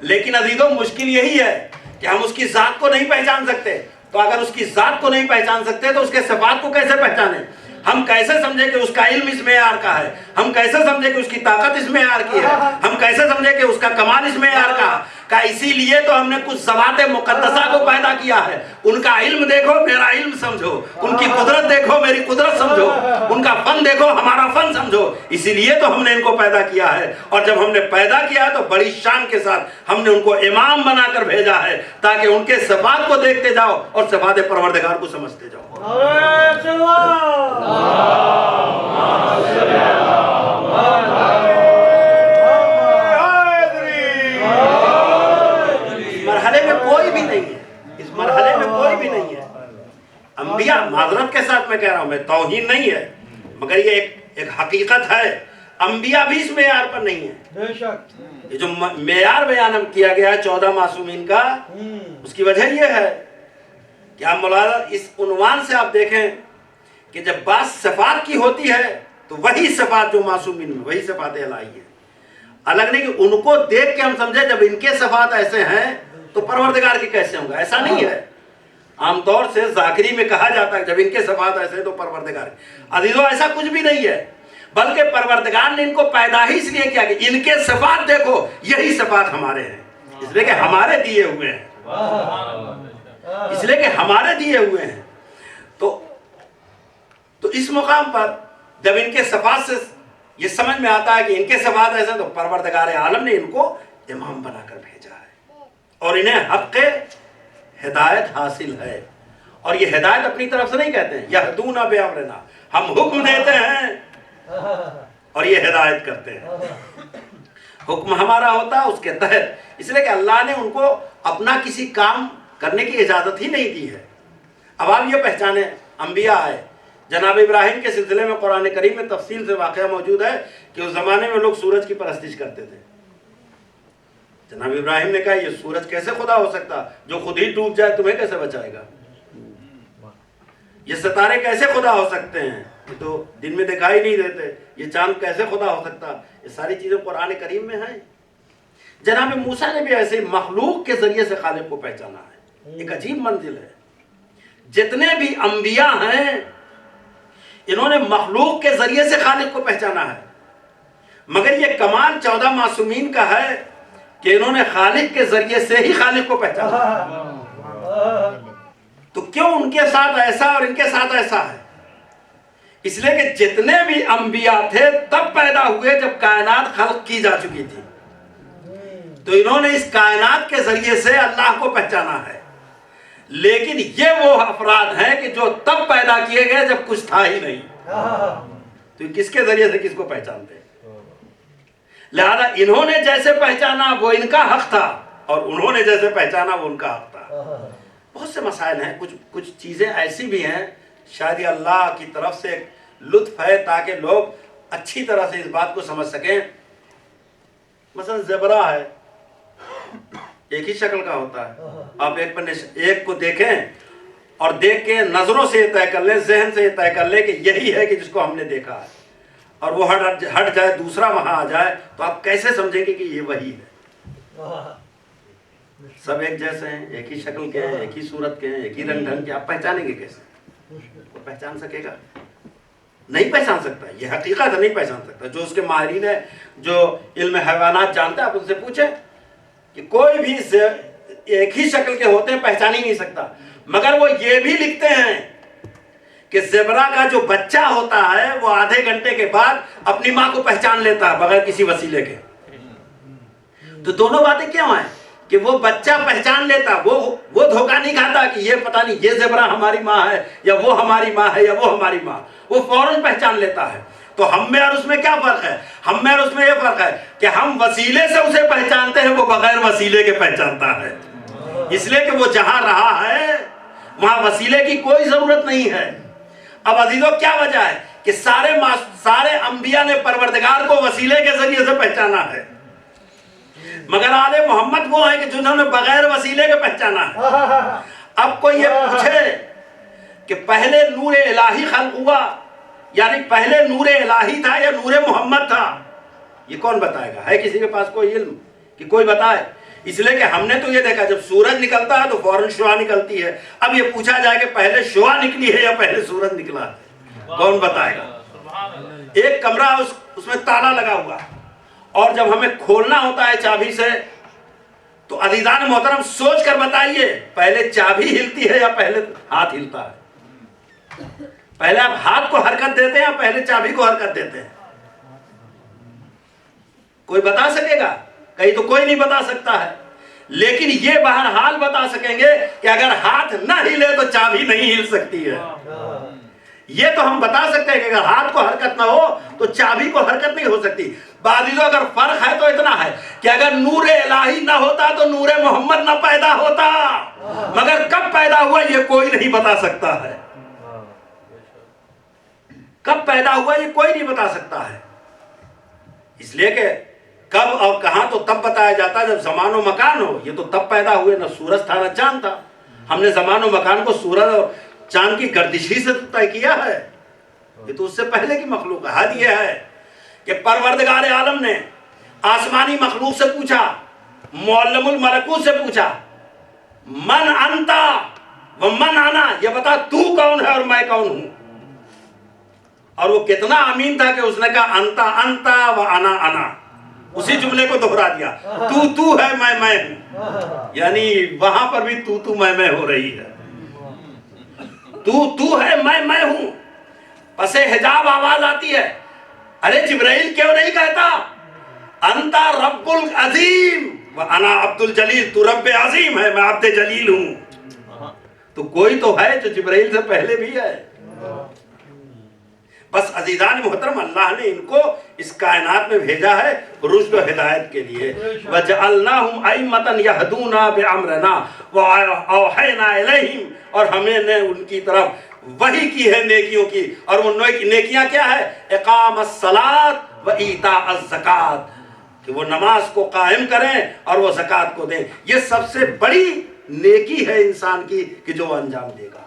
لیکن عزیزوں مشکل یہی ہے کہ ہم اس کی ذات کو نہیں پہچان سکتے، تو اگر اس کی ذات کو نہیں پہچان سکتے تو اس کے صفات کو کیسے پہچانیں؟ ہم کیسے سمجھیں کہ اس کا علم اس معیار کا ہے؟ ہم کیسے سمجھیں کہ اس کی طاقت اس معیار کی ہے؟ ہم کیسے سمجھیں کہ اس کا کمال اس معیار کا اسی لیے تو ہم نے کچھ ذوات مقدسہ کو پیدا کیا ہے۔ ان کا علم دیکھو میرا علم سمجھو، ان کی قدرت دیکھو میری قدرت سمجھو، ان کا فن دیکھو ہمارا فن سمجھو، اسی لیے تو ہم نے ان کو پیدا کیا ہے۔ اور جب ہم نے پیدا کیا ہے تو بڑی شان کے ساتھ ہم نے ان کو امام بنا کر بھیجا ہے تاکہ ان کے صفات کو دیکھتے جاؤ اور صفات پروردگار کو سمجھتے جاؤ۔ اس مرحلے میں کوئی بھی نہیں ہے، انبیاء، معذرت کے ساتھ میں کہہ رہا ہوں، میں توہین نہیں ہے، مگر یہ ایک حقیقت ہے، انبیاء بھی اس معیار پر نہیں ہے۔ یہ جو معیار بیان کیا گیا ہے 14 معصومین کا، اس کی وجہ یہ ہے کہ آپ مولانا اس عنوان سے آپ دیکھیں کہ جب بات صفات کی ہوتی ہے تو وہی صفات جو معصومین میں، وہی صفات الہی ہے، الگ نہیں کہ ان کو دیکھ کے ہم سمجھے جب ان کے صفات ایسے ہیں تو پروردگار کے کیسے ہوں گا، ایسا نہیں ہے۔ عام طور سے ذاکری میں کہا جاتا ہے جب ان کے صفات ایسے ہیں تو پروردگار، عزیزو ایسا کچھ بھی نہیں ہے، بلکہ پروردگار نے ان کو پیدا ہی اس لیے کیا کہ ان کے صفات دیکھو یہی صفات ہمارے ہیں، اس لیے کہ ہمارے دیے ہوئے ہیں، اس لیے کہ ہمارے دیے ہوئے ہیں۔ تو اس مقام پر جب ان کے صفات سے یہ سمجھ میں آتا ہے کہ ان کے صفات ایسے ہیں تو پروردگار عالم نے ان کو امام بنا کر بھیجا ہے اور انہیں حق ہدایت حاصل ہے۔ اور یہ ہدایت اپنی طرف سے نہیں کہتے ہیں، یہدون بامرنا، ہم حکم دیتے ہیں اور یہ ہدایت کرتے ہیں، حکم ہمارا ہوتا ہے اس کے تحت، اس لیے کہ اللہ نے ان کو اپنا کسی کام کرنے کی اجازت ہی نہیں دی ہے۔ اب آپ یہ پہچانے انبیاء آئے، جناب ابراہیم کے سلسلے میں قرآن کریم میں تفصیل سے واقعہ موجود ہے کہ اس زمانے میں لوگ سورج کی پرستش کرتے تھے۔ جناب ابراہیم نے کہا یہ سورج کیسے خدا ہو سکتا، جو خود ہی ڈوب جائے تمہیں کیسے بچائے گا؟ یہ ستارے کیسے خدا ہو سکتے ہیں، یہ تو دن میں دکھائی نہیں دیتے، یہ چاند کیسے خدا ہو سکتا؟ یہ ساری چیزیں قرآن کریم میں ہیں۔ جناب موسیٰ نے بھی ایسے مخلوق کے ذریعے سے خالق کو پہچانا ہے، ایک عجیب منزل ہے۔ جتنے بھی انبیاء ہیں انہوں نے مخلوق کے ذریعے سے خالق کو پہچانا ہے، مگر یہ کمال 14 معصومین کا ہے کہ انہوں نے خالق کے ذریعے سے ہی خالق کو پہچانا۔ تو کیوں ان کے ساتھ ایسا اور ان کے ساتھ ایسا ہے؟ اس لیے کہ جتنے بھی انبیاء تھے تب پیدا ہوئے جب کائنات خلق کی جا چکی تھی، تو انہوں نے اس کائنات کے ذریعے سے اللہ کو پہچانا ہے۔ لیکن یہ وہ افراد ہیں کہ جو تب پیدا کیے گئے جب کچھ تھا ہی نہیں، تو کس کے ذریعے سے کس کو پہچانتے؟ لہذا انہوں نے جیسے پہچانا وہ ان کا حق تھا اور انہوں نے جیسے پہچانا وہ ان کا حق تھا۔ بہت سے مسائل ہیں، کچھ چیزیں ایسی بھی ہیں شاید یہ اللہ کی طرف سے لطف ہے تاکہ لوگ اچھی طرح سے اس بات کو سمجھ سکیں۔ مثلا زبرہ ہے، ایک ہی شکل کا ہوتا ہے، آپ ایک کو دیکھیں اور دیکھ کے نظروں سے یہ طے کر لیں، ذہن سے یہ طے کر لیں کہ یہی ہے کہ جس کو ہم نے دیکھا ہے، اور وہ ہٹ جائے دوسرا وہاں آ جائے تو آپ کیسے سمجھیں گے کہ یہ وہی ہے؟ سب ایک جیسے ہیں، ایک ہی شکل کے ہیں، ایک ہی صورت کے ہیں، ایک ہی رنگ ڈھنگ کے، آپ پہچانیں گے کیسے؟ وہ پہچان سکے گا؟ نہیں پہچان سکتا، یہ حقیقت ہے، نہیں پہچان سکتا۔ جو اس کے ماہرین ہے، جو علم حیوانات جانتے ہیں، آپ ان سے پوچھیں کہ کوئی بھی ایک ہی شکل کے ہوتے ہیں، پہچان ہی نہیں سکتا۔ مگر وہ یہ بھی لکھتے ہیں کہ زیبرا کا جو بچہ ہوتا ہے وہ آدھے گھنٹے کے بعد اپنی ماں کو پہچان لیتا ہے بغیر کسی وسیلے کے۔ تو دونوں باتیں کیوں ہیں کہ وہ بچہ پہچان لیتا، وہ دھوکہ نہیں کھاتا کہ یہ پتہ نہیں یہ زیبرا ہماری ماں ہے یا وہ ہماری ماں ہے یا وہ ہماری ماں، وہ فوراً پہچان لیتا ہے۔ تو ہم میں اور اس میں کیا فرق ہے؟ ہم میں اور اس میں یہ فرق ہے کہ ہم وسیلے سے اسے پہچانتے ہیں، وہ بغیر وسیلے کے پہچانتا ہے، اس لیے کہ وہ جہاں رہا ہے وہاں وسیلے کی کوئی ضرورت نہیں ہے۔ اب عزیزوں کیا وجہ ہے کہ سارے انبیاء نے پروردگار کو وسیلے کے ذریعے سے پہچانا ہے، مگر آل محمد وہ ہیں کہ جنہوں نے بغیر وسیلے کے پہچانا ہے۔ اب کوئی یہ پوچھے کہ پہلے نور الہی خلق ہوا، یعنی پہلے نور الہی تھا یا نور محمد تھا، یہ کون بتائے گا؟ ہے کسی کے پاس کوئی علم کہ کوئی بتائے؟ اس لیے کہ ہم نے تو یہ دیکھا جب سورج نکلتا ہے تو فوراً شعاع نکلتی ہے۔ اب یہ پوچھا جائے کہ پہلے شعاع نکلی ہے یا پہلے سورج نکلا ہے، کون بتائے گا؟ ایک کمرہ اس میں تالا لگا ہوا، اور جب ہمیں کھولنا ہوتا ہے چابی سے تو عزیزان محترم سوچ کر بتائیے پہلے چابی ہلتی ہے یا پہلے ہاتھ ہلتا ہے؟ پہلے آپ ہاتھ کو حرکت دیتے ہیں یا پہلے چابی کو حرکت دیتے ہیں؟ کوئی بتا سکے گا؟ کہیں تو کوئی نہیں بتا سکتا ہے، لیکن یہ بہرحال بتا سکیں گے کہ اگر ہاتھ نہ ہلے تو چابی نہیں ہل سکتی ہے۔ یہ تو ہم بتا سکتے ہیں کہ اگر ہاتھ کو حرکت نہ ہو تو چابی کو حرکت نہیں ہو سکتی۔ بعضیوں اگر فرق ہے تو اتنا ہے کہ اگر نور الہی نہ ہوتا تو نور محمد نہ پیدا ہوتا، مگر کب پیدا ہوا یہ کوئی نہیں بتا سکتا ہے، کب پیدا ہوا یہ کوئی نہیں بتا سکتا ہے۔ اس لیے کہ کب اور کہاں تو تب بتایا جاتا ہے جب زمان و مکان ہو۔ یہ تو تب پیدا ہوئے، نہ سورج تھا نہ چاند تھا۔ ہم نے زمان و مکان کو سورج اور چاند کی گردش ہی سے طے کیا ہے، یہ تو اس سے پہلے کی مخلوق ہے۔ حد یہ ہے کہ پروردگار عالم نے آسمانی مخلوق سے پوچھا، معلم الملکوت سے پوچھا، من انتا و من انا، یہ بتا تو کون ہے اور میں کون ہوں؟ اور وہ کتنا امین تھا کہ اس نے کہا انتا انتا و انا انا، اسی جملے کو دہرا دیا، تو ہے میں ہوں، یعنی وہاں پر بھی تو میں ہو رہی ہے، تو ہے میں ہوں۔ پس حجاب آواز آتی ہے، ارے جبرائیل کیوں نہیں کہتا انتا رب العظیم و انا عبد الجلیل، تو رب عظیم ہے میں عبد جلیل ہوں۔ تو کوئی تو ہے جو جبرائیل سے پہلے بھی ہے۔ بس عزیزان محترم اللہ نے ان کو اس کائنات میں بھیجا ہے رشد و ہدایت کے لیے۔ وَجَعَلْنَاهُمْ أَئِمَّةً يَهْدُونَ بِأَمْرِنَا وَأَوْحَيْنَا إِلَيْهِمْ، اور ہمیں نے ان کی طرف وحی کی ہے نیکیوں کی، اور وہ نیکیاں کیا ہے؟ اقام الصلاۃ و ایتاء الزکات، کہ وہ نماز کو قائم کریں اور وہ زکوٰۃ کو دیں۔ یہ سب سے بڑی نیکی ہے انسان کی کہ جو وہ انجام دے گا۔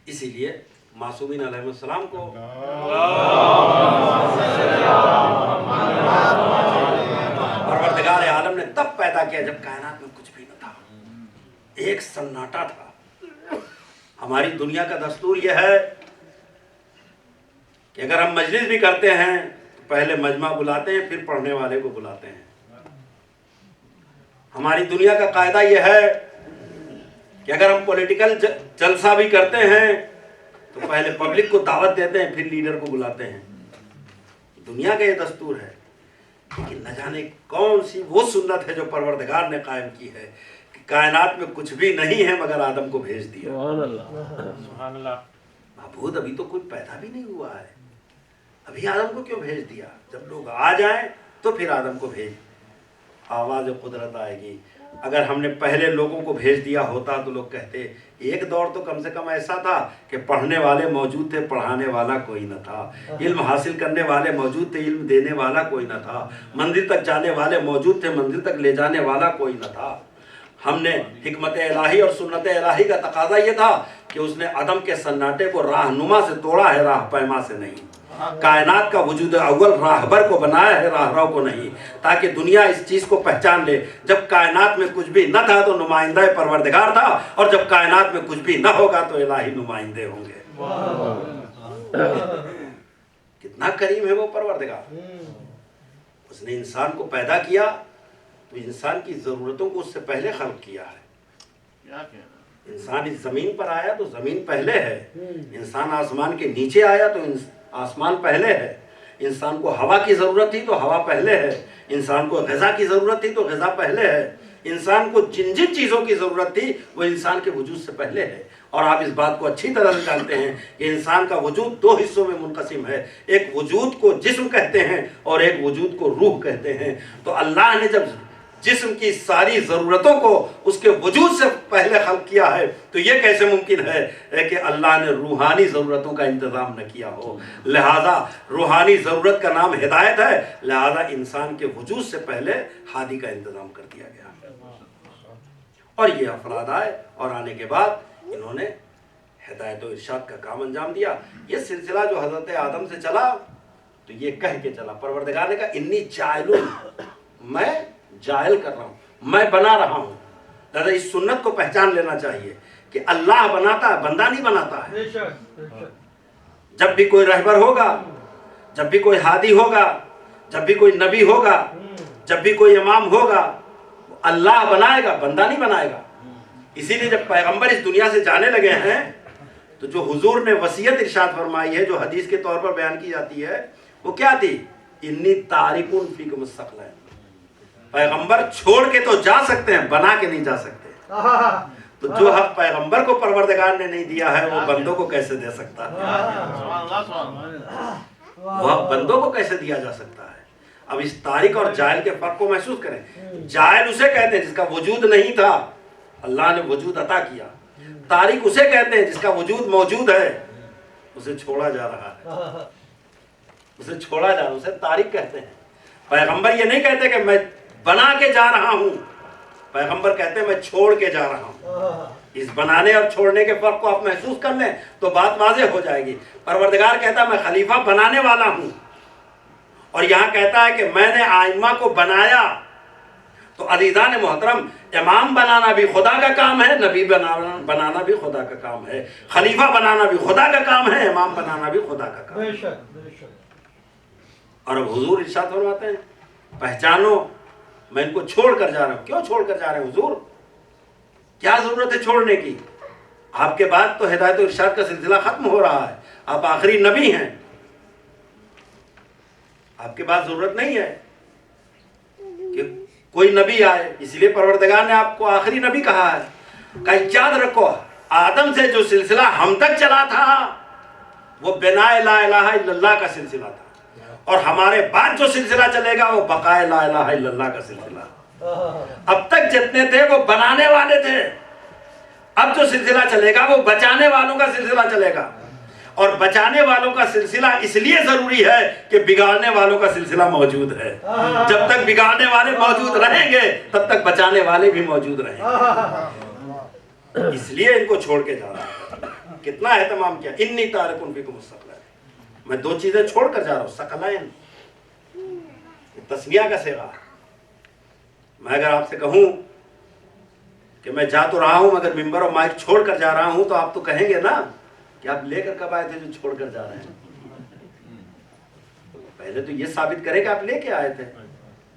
اسی لیے معصومین علیہ السلام کو پروردگار عالم نے تب پیدا کیا جب کائنات میں کچھ بھی نہ تھا، ایک سناٹا تھا۔ ہماری دنیا کا دستور یہ ہے کہ اگر ہم مجلس بھی کرتے ہیں تو پہلے مجمع بلاتے ہیں پھر پڑھنے والے کو بلاتے ہیں۔ ہماری دنیا کا قاعدہ یہ ہے کہ اگر ہم پولیٹیکل جلسہ بھی کرتے ہیں تو پہلے پبلک کو دعوت دیتے ہیں پھر لیڈر کو بلاتے ہیں۔ دنیا کا یہ دستور ہے، لیکن نہ جانے کون سی وہ سنت ہے جو پروردگار نے قائم کی ہے کہ کائنات میں کچھ بھی نہیں ہے مگر آدم کو بھیج دیا۔ سبحان اللہ۔ معبود ابھی تو کوئی پیدا بھی نہیں ہوا ہے، ابھی آدم کو کیوں بھیج دیا؟ جب لوگ آ جائیں تو پھر آدم کو بھیج، آواز قدرت آئے گی۔ اگر ہم نے پہلے لوگوں کو بھیج دیا ہوتا تو لوگ کہتے ایک دور تو کم سے کم ایسا تھا کہ پڑھنے والے موجود تھے، پڑھانے والا کوئی نہ تھا، علم حاصل کرنے والے موجود تھے، علم دینے والا کوئی نہ تھا، منزل تک جانے والے موجود تھے، منزل تک لے جانے والا کوئی نہ تھا۔ ہم نے حکمت الہی اور سنت الہی کا تقاضا یہ تھا کہ اس نے عدم کے سناٹے کو راہنما سے توڑا ہے، راہ پیما سے نہیں۔ کائنات کا وجود اول راہبر کو بنایا ہے، راہرو کو نہیں، تاکہ دنیا اس چیز کو پہچان لے جب کائنات میں کچھ بھی نہ تھا تو نمائندہ پروردگار تھا، اور جب کائنات میں کچھ بھی نہ ہوگا تو الہی نمائندے ہوں گے۔ کتنا کریم ہے وہ پروردگار۔ اس نے انسان کو پیدا کیا تو انسان کی ضرورتوں کو اس سے پہلے خلق کیا ہے۔ انسان اس زمین پر آیا تو زمین پہلے ہے، انسان آسمان کے نیچے آیا تو آسمان پہلے ہے، انسان کو ہوا کی ضرورت تھی تو ہوا پہلے ہے، انسان کو غذا کی ضرورت تھی تو غذا پہلے ہے، انسان کو جن جن چیزوں کی ضرورت تھی وہ انسان کے وجود سے پہلے ہے۔ اور آپ اس بات کو اچھی طرح سے جانتے ہیں کہ انسان کا وجود دو حصوں میں منقسم ہے، ایک وجود کو جسم کہتے ہیں اور ایک وجود کو روح کہتے ہیں۔ تو اللہ نے جب جسم کی ساری ضرورتوں کو اس کے وجود سے پہلے خلق کیا ہے تو یہ کیسے ممکن ہے کہ اللہ نے روحانی ضرورتوں کا انتظام نہ کیا ہو؟ لہذا روحانی ضرورت کا نام ہدایت ہے، لہذا انسان کے وجود سے پہلے ہادی کا انتظام کر دیا گیا۔ اور یہ افراد آئے اور آنے کے بعد انہوں نے ہدایت و ارشاد کا کام انجام دیا۔ یہ سلسلہ جو حضرت آدم سے چلا تو یہ کہہ کے چلا، پروردگار نے کہا انی جاعلون، میں جائل کر رہا ہوں، میں بنا رہا ہوں۔ لہذا اس سنت کو پہچان لینا چاہیے کہ اللہ بناتا ہے، بندہ نہیں بناتا ہے۔ جب بھی کوئی رہبر ہوگا، جب بھی کوئی ہادی ہوگا، جب بھی کوئی نبی ہوگا، جب بھی کوئی امام ہوگا، اللہ بنائے گا، بندہ نہیں بنائے گا۔ اسی لیے جب پیغمبر اس دنیا سے جانے لگے ہیں تو جو حضور نے وصیت ارشاد فرمائی ہے، جو حدیث کے طور پر بیان کی جاتی ہے، وہ کیا تھی؟ انی تارکون فیکم الثقلین۔ پیغمبر چھوڑ کے تو جا سکتے ہیں، بنا کے نہیں جا سکتے۔ تو جو حق پیغمبر کو پروردگار نے نہیں دیا ہے وہ بندوں کو کیسے دے سکتا ہے؟ وہ حق بندوں کو کیسے دیا جا سکتا ہے؟ اب اس تارک اور جائل کے فرق کو محسوس کریں۔ جائل اسے کہتے ہیں جس کا وجود نہیں تھا، اللہ نے وجود عطا کیا۔ تارک اسے کہتے ہیں جس کا وجود موجود ہے، اسے چھوڑا جا رہا ہے، اسے چھوڑا جا رہا ہے، اسے تارک کہتے ہیں۔ پیغمبر یہ نہیں کہتے کہ میں بنا کے جا رہا ہوں، پیغمبر کہتے ہیں میں چھوڑ کے جا رہا ہوں۔ اس بنانے اور چھوڑنے کے فرق کو آپ محسوس کر لیں تو بات واضح ہو جائے گی۔ پروردگار کہتا ہے میں خلیفہ بنانے والا ہوں، اور یہاں کہتا ہے کہ میں نے آئمہ کو بنایا۔ تو عزیزان محترم، امام بنانا بھی خدا کا کام ہے، نبی بنانا بھی خدا کا کام ہے، خلیفہ بنانا بھی خدا کا کام ہے، امام بنانا بھی خدا کا کام ہے۔ اور اب حضور ارشاد فرماتے ہیں پہچانو میں ان کو چھوڑ کر جا رہا ہوں۔ کیوں چھوڑ کر جا رہے ہیں حضور؟ کیا ضرورت ہے چھوڑنے کی؟ آپ کے بعد تو ہدایت و ارشاد کا سلسلہ ختم ہو رہا ہے، آپ آخری نبی ہیں، آپ کے بعد ضرورت نہیں ہے کہ کوئی نبی آئے، اس لیے پروردگار نے آپ کو آخری نبی کہا ہے۔ کہ یاد رکھو آدم سے جو سلسلہ ہم تک چلا تھا وہ بنا لا الہ الا اللہ کا سلسلہ تھا، اور ہمارے بعد جو سلسلہ چلے گا وہ بقائے لا الہ الا اللہ کا سلسلہ۔ اب تک جتنے تھے وہ بنانے والے تھے، اب جو سلسلہ چلے گا وہ بچانے والوں کا سلسلہ چلے گا، اور بچانے والوں کا سلسلہ اس لیے ضروری ہے کہ بگاڑنے والوں کا سلسلہ موجود ہے۔ جب تک بگاڑنے والے موجود رہیں گے تب تک بچانے والے بھی موجود رہیں گے، اس لیے ان کو چھوڑ کے جا رہا ہے۔ کتنا اہتمام کیا، انی تارکن فیکم الثقلین، میں دو چیزیں چھوڑ کر جا رہا ہوں۔ ثقلین تسمیہ کا صیغہ۔ میں اگر آپ سے کہوں کہ میں جا تو رہا ہوں مگر ممبر اور مائک چھوڑ کر جا رہا ہوں تو آپ تو کہیں گے نا کہ آپ لے کر کب آئے تھے جو چھوڑ کر جا رہے ہیں؟ پہلے تو یہ ثابت کرے کہ آپ لے کے آئے تھے،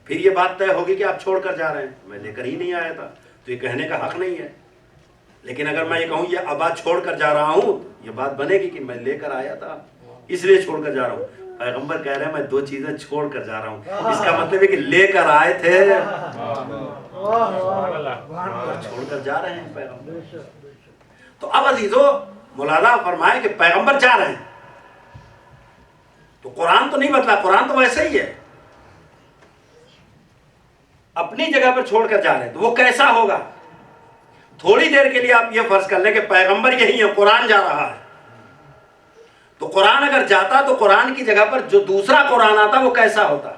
پھر یہ بات طے ہوگی کہ آپ چھوڑ کر جا رہے ہیں۔ میں لے کر ہی نہیں آیا تھا تو یہ کہنے کا حق نہیں ہے۔ لیکن اگر میں یہ کہوں یہ ابا چھوڑ کر جا رہا ہوں، یہ بات بنے گی کہ میں لے کر آیا تھا اس لیے چھوڑ کر جا رہا ہوں۔ پیغمبر کہہ رہے ہیں میں دو چیزیں چھوڑ کر جا رہا ہوں، اس کا مطلب ہے کہ لے کر آئے تھے اور چھوڑ کر جا رہے ہیں پیغمبر۔ تو اب عزیزو مولانا فرمائے کہ پیغمبر جا رہے ہیں تو قرآن تو نہیں بدلا، قرآن تو ویسے ہی ہے، اپنی جگہ پر چھوڑ کر جا رہے ہیں۔ تو وہ کیسا ہوگا؟ تھوڑی دیر کے لیے آپ یہ فرض کر لیں کہ پیغمبر یہی ہے، قرآن جا رہا ہے، تو قرآن اگر جاتا تو قرآن کی جگہ پر جو دوسرا قرآن آتا وہ کیسا ہوتا؟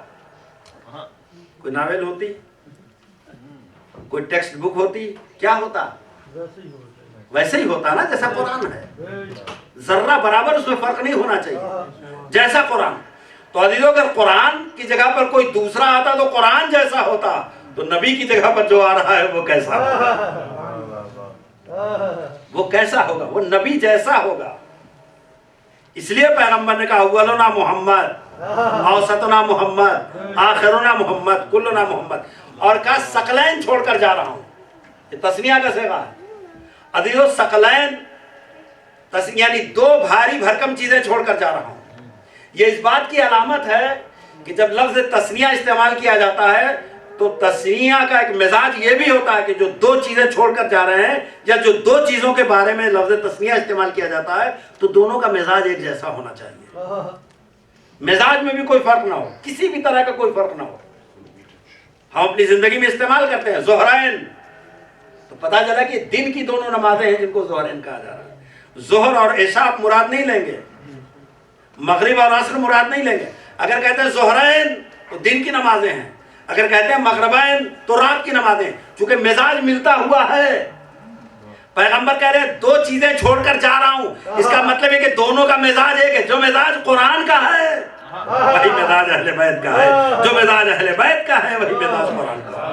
کوئی ناول ہوتی، کوئی ٹیکسٹ بک ہوتی، کیا ہوتا؟ ویسے ہی ہوتا نا جیسا قرآن ہے، ذرہ برابر اس میں فرق نہیں ہونا چاہیے۔ جیسا قرآن. تو عزیزوں اگر قرآن کی جگہ پر کوئی دوسرا آتا تو قرآن جیسا ہوتا, تو نبی کی جگہ پر جو آ رہا ہے وہ کیسا ہوگا؟ وہ کیسا ہوگا؟ وہ نبی جیسا ہوگا. اس لیے پیغمبر نے کہا اولنا محمد, اوسطنا محمد, آخرنا محمد, کلنا محمد, اور کہا ثقلین چھوڑ کر جا رہا ہوں. یہ تسنیہ کا صیغہ ہے عزیزو. ثقلین یعنی دو بھاری بھرکم چیزیں چھوڑ کر جا رہا ہوں. یہ اس بات کی علامت ہے کہ جب لفظ تسنیہ استعمال کیا جاتا ہے تو تسنیہ کا ایک مزاج یہ بھی ہوتا ہے کہ جو دو چیزیں چھوڑ کر جا رہے ہیں یا جو دو چیزوں کے بارے میں لفظ تسنیہ استعمال کیا جاتا ہے تو دونوں کا مزاج ایک جیسا ہونا چاہیے. مزاج میں بھی کوئی فرق نہ ہو, کسی بھی طرح کا کوئی فرق نہ ہو. ہم اپنی زندگی میں استعمال کرتے ہیں ظہرین, تو پتہ چلا کہ دن کی دونوں نمازیں ہیں جن کو ظہرین کہا جا رہا ہے. ظہر اور عشاء آپ مراد نہیں لیں گے, مغرب اور عصر مراد نہیں لیں گے. اگر کہتے ہیں ظہرین تو دن کی نمازیں ہیں, اگر کہتے ہیں مغربین تو رات کی نمازیں. چونکہ مزاج ملتا ہوا ہے. پیغمبر کہہ رہے ہیں دو چیزیں چھوڑ کر جا رہا ہوں, اس کا مطلب ہے کہ دونوں کا مزاج ایک ہے. جو مزاج قرآن کا ہے وہی مزاج اہل بیت کا ہے, جو مزاج اہل بیت کا ہے وہی مزاج قرآن کا ہے.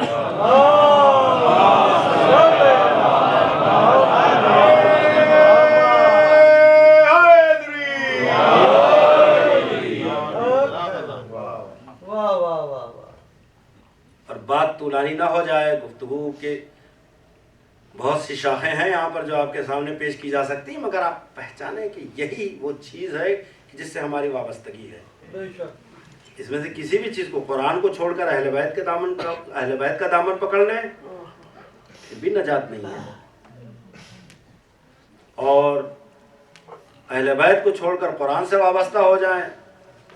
بات طولانی نہ ہو جائے, گفتگو کے بہت سی شاخیں ہیں یہاں پر جو آپ کے سامنے پیش کی جا سکتی ہیں, مگر آپ پہچانیں کہ یہی وہ چیز ہے جس سے ہماری وابستگی ہے. اس میں سے کسی بھی چیز کو, قرآن کو چھوڑ کر اہل بیت کا دامن پکڑ لیں بھی نجات نہیں ہے, اور اہل بیت کو چھوڑ کر قرآن سے وابستہ ہو جائیں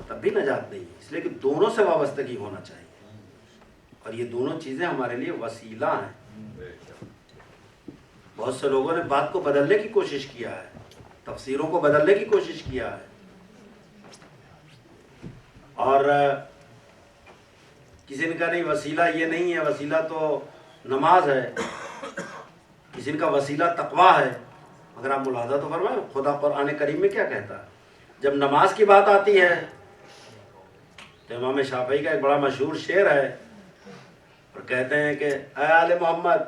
تب بھی نجات نہیں ہے. اس لیے کہ دونوں سے وابستگی ہونا چاہیے, اور یہ دونوں چیزیں ہمارے لیے وسیلہ ہیں. بہت سے لوگوں نے بات کو بدلنے کی کوشش کیا ہے, تفسیروں کو بدلنے کی کوشش کیا ہے, اور کسی نے کہا نہیں وسیلہ یہ نہیں ہے, وسیلہ تو نماز ہے. کسی نے کہا وسیلہ تقویٰ ہے. مگر آپ ملاحظہ تو فرمائیں خدا قرآن کریم میں کیا کہتا ہے. جب نماز کی بات آتی ہے تو امام شافعی کا ایک بڑا مشہور شعر ہے, اور کہتے ہیں کہ اے آل محمد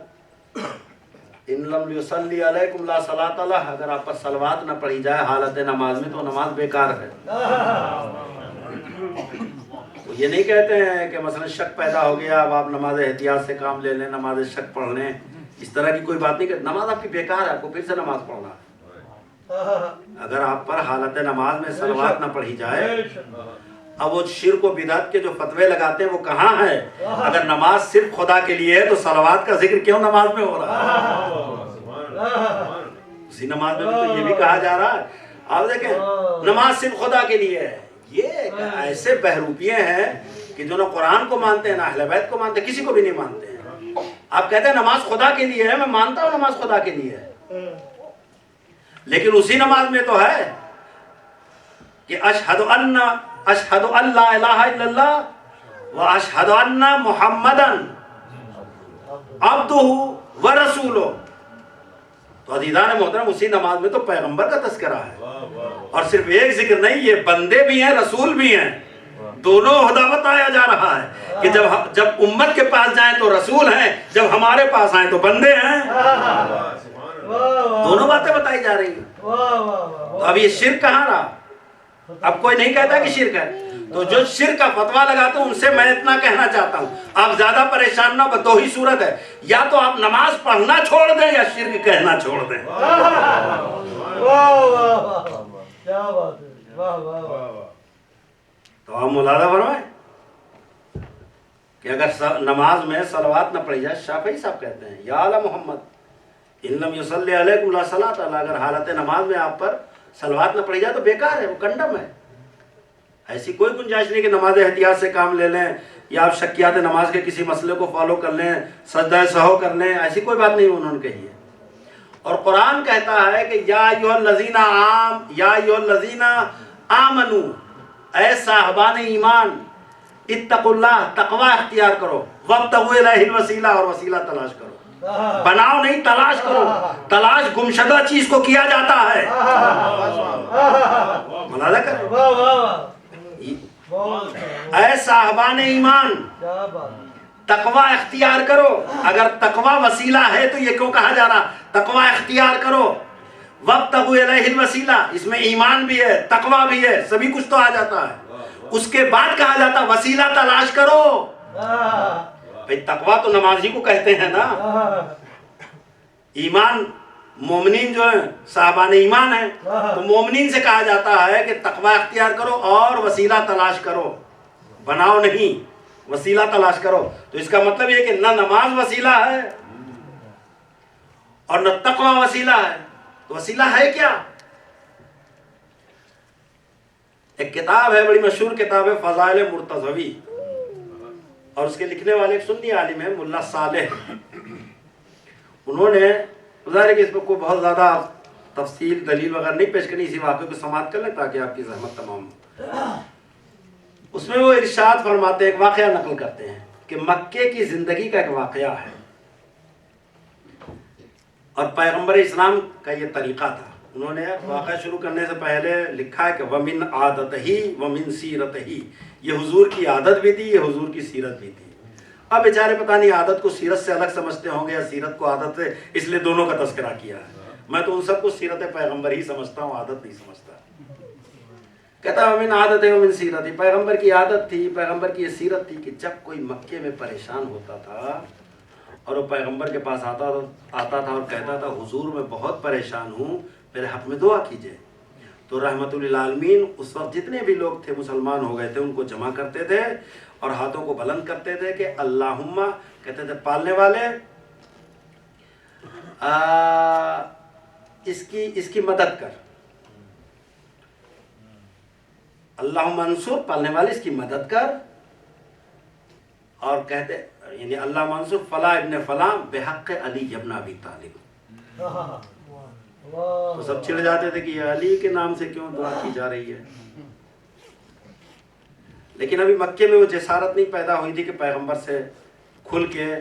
ان لم یصلی علیکم لا صلاۃ لہ, اگر آپ پر صلوات نہ پڑھی جائے حالت نماز میں تو نماز بیکار ہے. وہ یہ نہیں کہتے ہیں کہ مثلا شک پیدا ہو گیا اب آپ نماز احتیاط سے کام لے لیں, نماز شک پڑھ لیں, اس طرح کی کوئی بات نہیں کرتے. نماز آپ کی بیکار ہے, آپ کو پھر سے نماز پڑھنا ہے. اگر آپ پر حالت نماز میں صلوات نہ پڑھی جائے. اب وہ شرک و بدعت کے جو فتوے لگاتے ہیں وہ کہاں ہے؟ اگر نماز صرف خدا کے لیے ہے تو صلوات کا ذکر کیوں نماز میں ہو رہا ہے؟ اسی نماز میں تو یہ بھی کہا جا رہا ہے. آپ دیکھیں نماز صرف خدا کے لیے ہے. یہ ایسے بہروپیے ہیں کہ جو نہ قرآن کو مانتے ہیں نہ اہل بیت کو مانتے ہیں, کسی کو بھی نہیں مانتے ہیں. آپ کہتے ہیں نماز خدا کے لیے ہے, میں مانتا ہوں نماز خدا کے لیے ہے, لیکن اسی نماز میں تو ہے کہ اشہد ان لا الہ الا اللہ و اشہد ان محمدن عبدہ و رسولہ. تو عزیزان محترم اسی نماز میں تو پیغمبر کا تذکرہ ہے, اور صرف ایک ذکر نہیں, یہ بندے بھی ہیں رسول بھی ہیں, دونوں عہدہ بتایا جا رہا ہے کہ جب امت کے پاس جائیں تو رسول ہیں, جب ہمارے پاس آئیں تو بندے ہیں. دونوں باتیں بتائی جا رہی ہیں. تو اب یہ شرک کہاں رہا؟ اب کوئی نہیں کہتا کہ شرک ہے. تو جو شرک کا فتویٰ لگاتے ہیں ان سے میں اتنا کہنا چاہتا ہوں, آپ زیادہ پریشان نہ ہو. دو ہی صورت ہے, یا تو آپ نماز پڑھنا چھوڑ دیں یا شرک کہنا چھوڑ دیں. تو آپ ملاحظہ فرمائیں کہ اگر نماز میں صلوات نہ پڑھی جائے, شافعی صاحب کہتے ہیں یا آل محمد ان لم یصلی علیکم لا صلاۃ لہ, اگر حالت نماز میں آپ پر صلوات نہ پڑھی جائے تو بیکار ہے, وہ کنڈم ہے. ایسی کوئی گنجائش نہیں کہ نماز احتیاط سے کام لے لیں یا آپ شکیات نماز کے کسی مسئلے کو فالو کر لیں, سجدہ سہو کر لیں, ایسی کوئی بات نہیں انہوں نے کہی ہے. اور قرآن کہتا ہے کہ یا ایھا الذین آمنوا, اے صاحبان ایمان, اتقوا اللہ, تقوی اختیار کرو, وابتغوا الیہ الوسیلہ, اور وسیلہ تلاش کرو. بناؤ نہیں, تلاش کرو. تلاش گمشدہ چیز کو کیا جاتا ہے. ملاحظہ کریں, صاحبان ایمان تقوی اختیار کرو. اگر تقوی وسیلہ ہے تو یہ کیوں کہا جا رہا تقوی اختیار کرو؟ وابتغوا الیہ الوسیلہ، اس میں ایمان بھی ہے، تقوی بھی ہے، سبھی کچھ تو آ جاتا ہے. اس کے بعد کہا جاتا وسیلہ تلاش کرو. بھئی تقوی تو نمازی کو کہتے ہیں نا. ایمان مومنین جو ہیں صاحبان ایمان ہیں، تو مومنین سے کہا جاتا ہے کہ تقوی اختیار کرو اور وسیلہ تلاش کرو. بناؤ نہیں، وسیلہ تلاش کرو. تو اس کا مطلب یہ کہ نہ نماز وسیلہ ہے اور نہ تقوی وسیلہ ہے. تو وسیلہ ہے کیا؟ ایک کتاب ہے، بڑی مشہور کتاب ہے، فضائل مرتضوی، اور اس کے لکھنے والے ایک سنی عالم ہیں ملا صالح. انہوں نے ظاہر ہے کہ اس میں کوئی بہت زیادہ تفصیل دلیل وغیرہ نہیں پیش کرنی، اسی واقعے کو سماعت کر لیں تاکہ آپ کی زحمت تمام ہو. اس میں وہ ارشاد فرماتے ہیں، ایک واقعہ نقل کرتے ہیں کہ مکے کی زندگی کا ایک واقعہ ہے، اور پیغمبر اسلام کا یہ طریقہ تھا. انہوں نے واقعہ شروع کرنے سے پہلے لکھا ہے کہ وَمِنْ عَادَتِهِ وَمِنْ سِیرَتِهِ، یہ حضور کی عادت بھی تھی، یہ حضور کی سیرت بھی تھی. اب بیچارے پتہ نہیں عادت کو سیرت سے الگ سمجھتے ہوں گے یا سیرت کو عادت سے، اس لیے دونوں کا تذکرہ کیا ہے. میں تو ان سب کو سیرت پیغمبر ہی سمجھتا ہوں، عادت نہیں سمجھتا. کہتا ہے وَمِنْ عَادَتِهِ وَمِنْ سِیرَتِهِ، پیغمبر کی عادت تھی، پیغمبر کی یہ سیرت تھی کہ جب کوئی مکے میں پریشان ہوتا تھا اور وہ پیغمبر کے پاس آتا تھا اور کہتا تھا حضور میں بہت پریشان ہوں، میرے حق میں دعا کیجئے، تو رحمت للعالمین اس وقت جتنے بھی لوگ تھے مسلمان ہو گئے تھے ان کو جمع کرتے تھے اور ہاتھوں کو بلند کرتے تھے کہ اللہم، کہتے تھے پالنے والے اس کی مدد کر، اللہم انصر، پالنے والے اس کی مدد کر. اور کہتے یعنی اللہ منصور فلاں ابن فلاں بحق علی ابن ابی طالب. تو سب چڑ جاتے تھے کہ یہ علی کے نام سے کیوں دعا کی جا رہی ہے. لیکن ابھی مکے میں وہ جسارت نہیں پیدا ہوئی تھی کہ پیغمبر سے کھل کے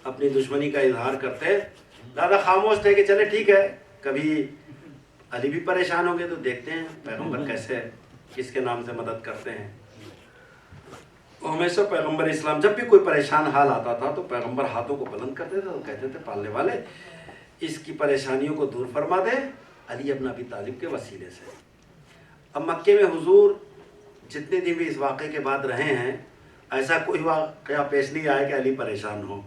اپنی دشمنی کا اظہار کرتے. زیادہ خاموش تھے کہ چلے ٹھیک ہے، کبھی علی بھی پریشان ہوں گے تو دیکھتے ہیں پیغمبر کیسے کس کے نام سے مدد کرتے ہیں. ہمیشہ پیغمبر اسلام جب بھی کوئی پریشان حال آتا تھا تو پیغمبر ہاتھوں کو بلند کرتے تھے اور کہتے تھے پالنے والے اس کی پریشانیوں کو دور فرما دے علی ابن ابی طالب کے وسیلے سے. اب مکے میں حضور جتنے دن بھی اس واقعے کے بعد رہے ہیں ایسا کوئی واقعہ پیش نہیں آیا کہ علی پریشان ہو.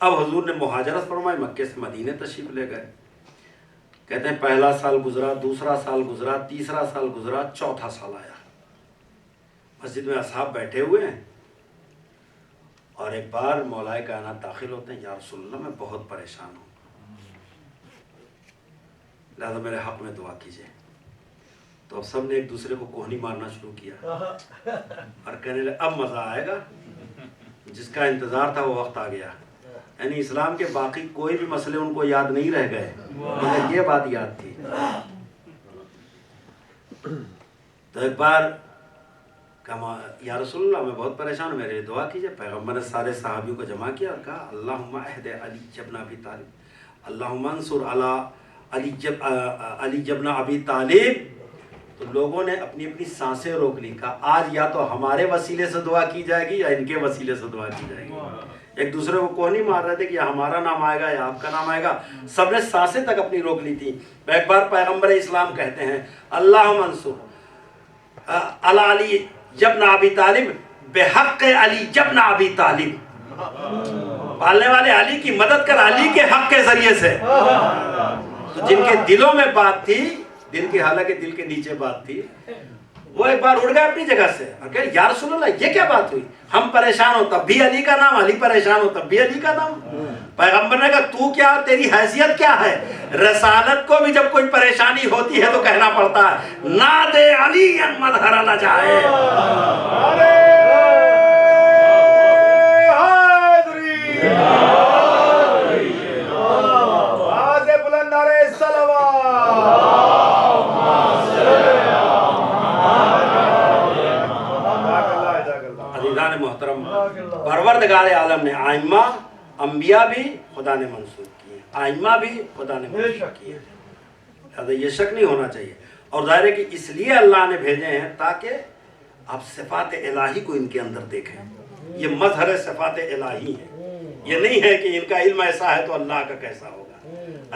اب حضور نے مہاجرت فرمائی، مکے سے مدینے تشریف لے گئے. کہتے ہیں پہلا سال گزرا، دوسرا سال گزرا، تیسرا سال گزرا، چوتھا سال آیا. مسجد میں اصحاب بیٹھے ہوئے ہیں اور ایک بار مولائے کائنات داخل ہوتے ہیں، یا رسول اللہ میں بہت پریشان ہوں، لہذا میرے حق میں دعا کیجئے. تو اب سب نے ایک دوسرے کو کوہنی مارنا شروع کیا اور کہنے لگے اب مزہ آئے گا، جس کا انتظار تھا وہ وقت آ گیا. یعنی اسلام کے باقی کوئی بھی مسئلے ان کو یاد نہیں رہ گئے مگر یہ بات یاد تھی. تو ایک بار کہا یا رسول اللہ میں بہت پریشان ہوں، میرے لیے دعا کیجئے. پیغمبر نے سارے صحابیوں کو جمع کیا اور کہا اللہم اہد علی ابن ابی طالب، اللہم انصر علی ابن ابی طالب. تو لوگوں نے اپنی اپنی سانسیں روک لی، کہا آج یا تو ہمارے وسیلے سے دعا کی جائے گی یا ان کے وسیلے سے دعا کی جائے گی. ایک دوسرے کو کوہنی مار رہے تھے کہ یا ہمارا نام آئے گا یا آپ کا نام آئے گا. سب نے سانسیں تک اپنی روک لی تھی. ایک بار پیغمبر اسلام کہتے ہیں اللہم انصر علی ابن ابی طالب بحق علی ابن ابی طالب، پالنے والے علی کی مدد کر علی کے حق کے ذریعے سے. تو جن کے دلوں میں بات تھی، دل کی حالانکہ دل کے نیچے بات تھی، وہ ایک بار اڑ گئے اپنی جگہ سے اور کہے یا رسول اللہ یہ کیا بات ہوئی، ہم پریشان ہو تب بھی علی کا نام، علی پریشان ہو تب بھی علی کا نام. پیغمبر نے کہا تو کیا، تیری حیثیت کیا ہے؟ رسالت کو بھی جب کوئی پریشانی ہوتی ہے تو کہنا پڑتا ہے ناد علی مظہر نہ جائے. محترم پروردگار عالم نے آئمہ انبیاء بھی خدا نے منصوب کیے، آئمہ بھی خدا نے منصوب کیے، لہذا یہ شک نہیں ہونا چاہیے. اور ظاہر ہے کہ اس لیے اللہ نے بھیجے ہیں تاکہ آپ صفات الہی کو ان کے اندر دیکھیں، یہ مظہر صفات الہی ہے، یہ نہیں ہے کہ ان کا علم ایسا ہے تو اللہ کا کیسا ہوگا۔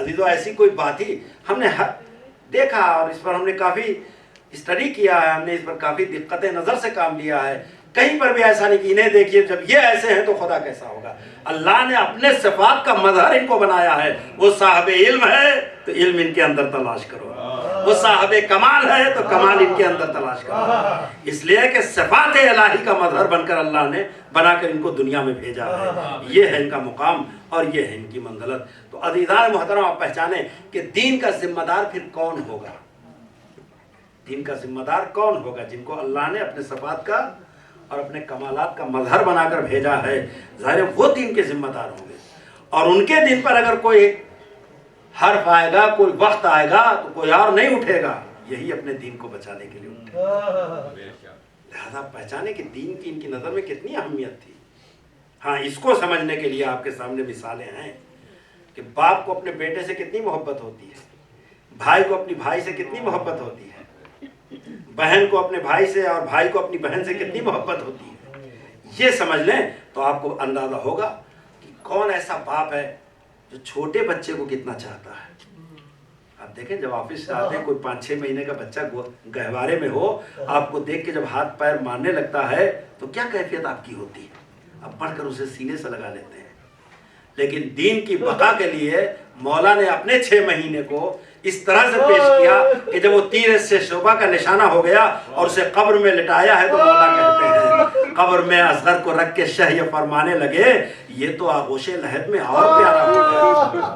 عزیزو ایسی کوئی بات ہی ہم نے دیکھا اور اس پر ہم نے کافی اسٹڈی کیا ہے، ہم نے اس پر کافی دقت نظر سے کام لیا ہے، کہیں پر بھی ایسا نہیں کہ انہیں دیکھیے جب یہ ایسے ہیں تو خدا کیسا ہوگا۔ اللہ نے اپنے صفات کا مظہر ان کو بنایا ہے، وہ صاحب علم ہے تو علم ان کے اندر تلاش کرو، وہ صاحب کمال ہے تو کمال ان کے اندر تلاش کرو، اس لیے کہ صفات الہی کا مظہر بن کر اللہ نے بنا کر ان کو دنیا میں بھیجا ہے، یہ ہے ان کا مقام اور یہ ہے ان کی منزلت۔ تو عزیزان محترم آپ پہچانیں کہ دین کا ذمہ دار پھر کون ہوگا، دین کا ذمہ دار کون ہوگا؟ جن کو اللہ نے اپنے صفات کا اور اپنے کمالات کا مظہر بنا کر بھیجا ہے، ظاہر ہے وہ دین کے ذمہ دار ہوں گے، اور ان کے دین پر اگر کوئی حرف آئے گا، کوئی وقت آئے گا تو کوئی اور نہیں اٹھے گا، یہی اپنے دین کو بچانے کے لیے اٹھے گا۔ لہذا پہچانے کہ دین کی ان کی نظر میں کتنی اہمیت تھی۔ ہاں اس کو سمجھنے کے لیے آپ کے سامنے مثالیں ہیں کہ باپ کو اپنے بیٹے سے کتنی محبت ہوتی ہے، بھائی کو اپنی بھائی سے کتنی محبت ہوتی ہے، بہن کو اپنے بھائی سے اور بھائی کو اپنی بہن سے کتنی محبت ہوتی ہے۔ یہ سمجھ لیں تو آپ کو اندازہ ہوگا کہ کون ایسا باپ ہے جو چھوٹے بچے کو کتنا چاہتا ہے۔ آپ دیکھیں جب آفس سے آتے ہیں کوئی 5-6 مہینے کا بچہ گہوارے میں ہو، آپ کو دیکھ کے جب ہاتھ پیر مارنے لگتا ہے تو کیا کیفیت آپ کی ہوتی ہے؟ آپ پڑھ کر اسے سینے سے لگا لیتے ہیں۔ لیکن دین کی بقا کے لیے مولا نے اپنے 6 مہینے کو اس طرح سے پیش کیا کہ جب وہ تیر سے شعبہ کا نشانہ ہو گیا اور اسے قبر میں لٹایا ہے تو مولا کہتے ہیں قبر میں اصغر کو رکھ کے شہ یہ فرمانے لگے، یہ تو آغوش لحد میں اور پیارا ہو گیا۔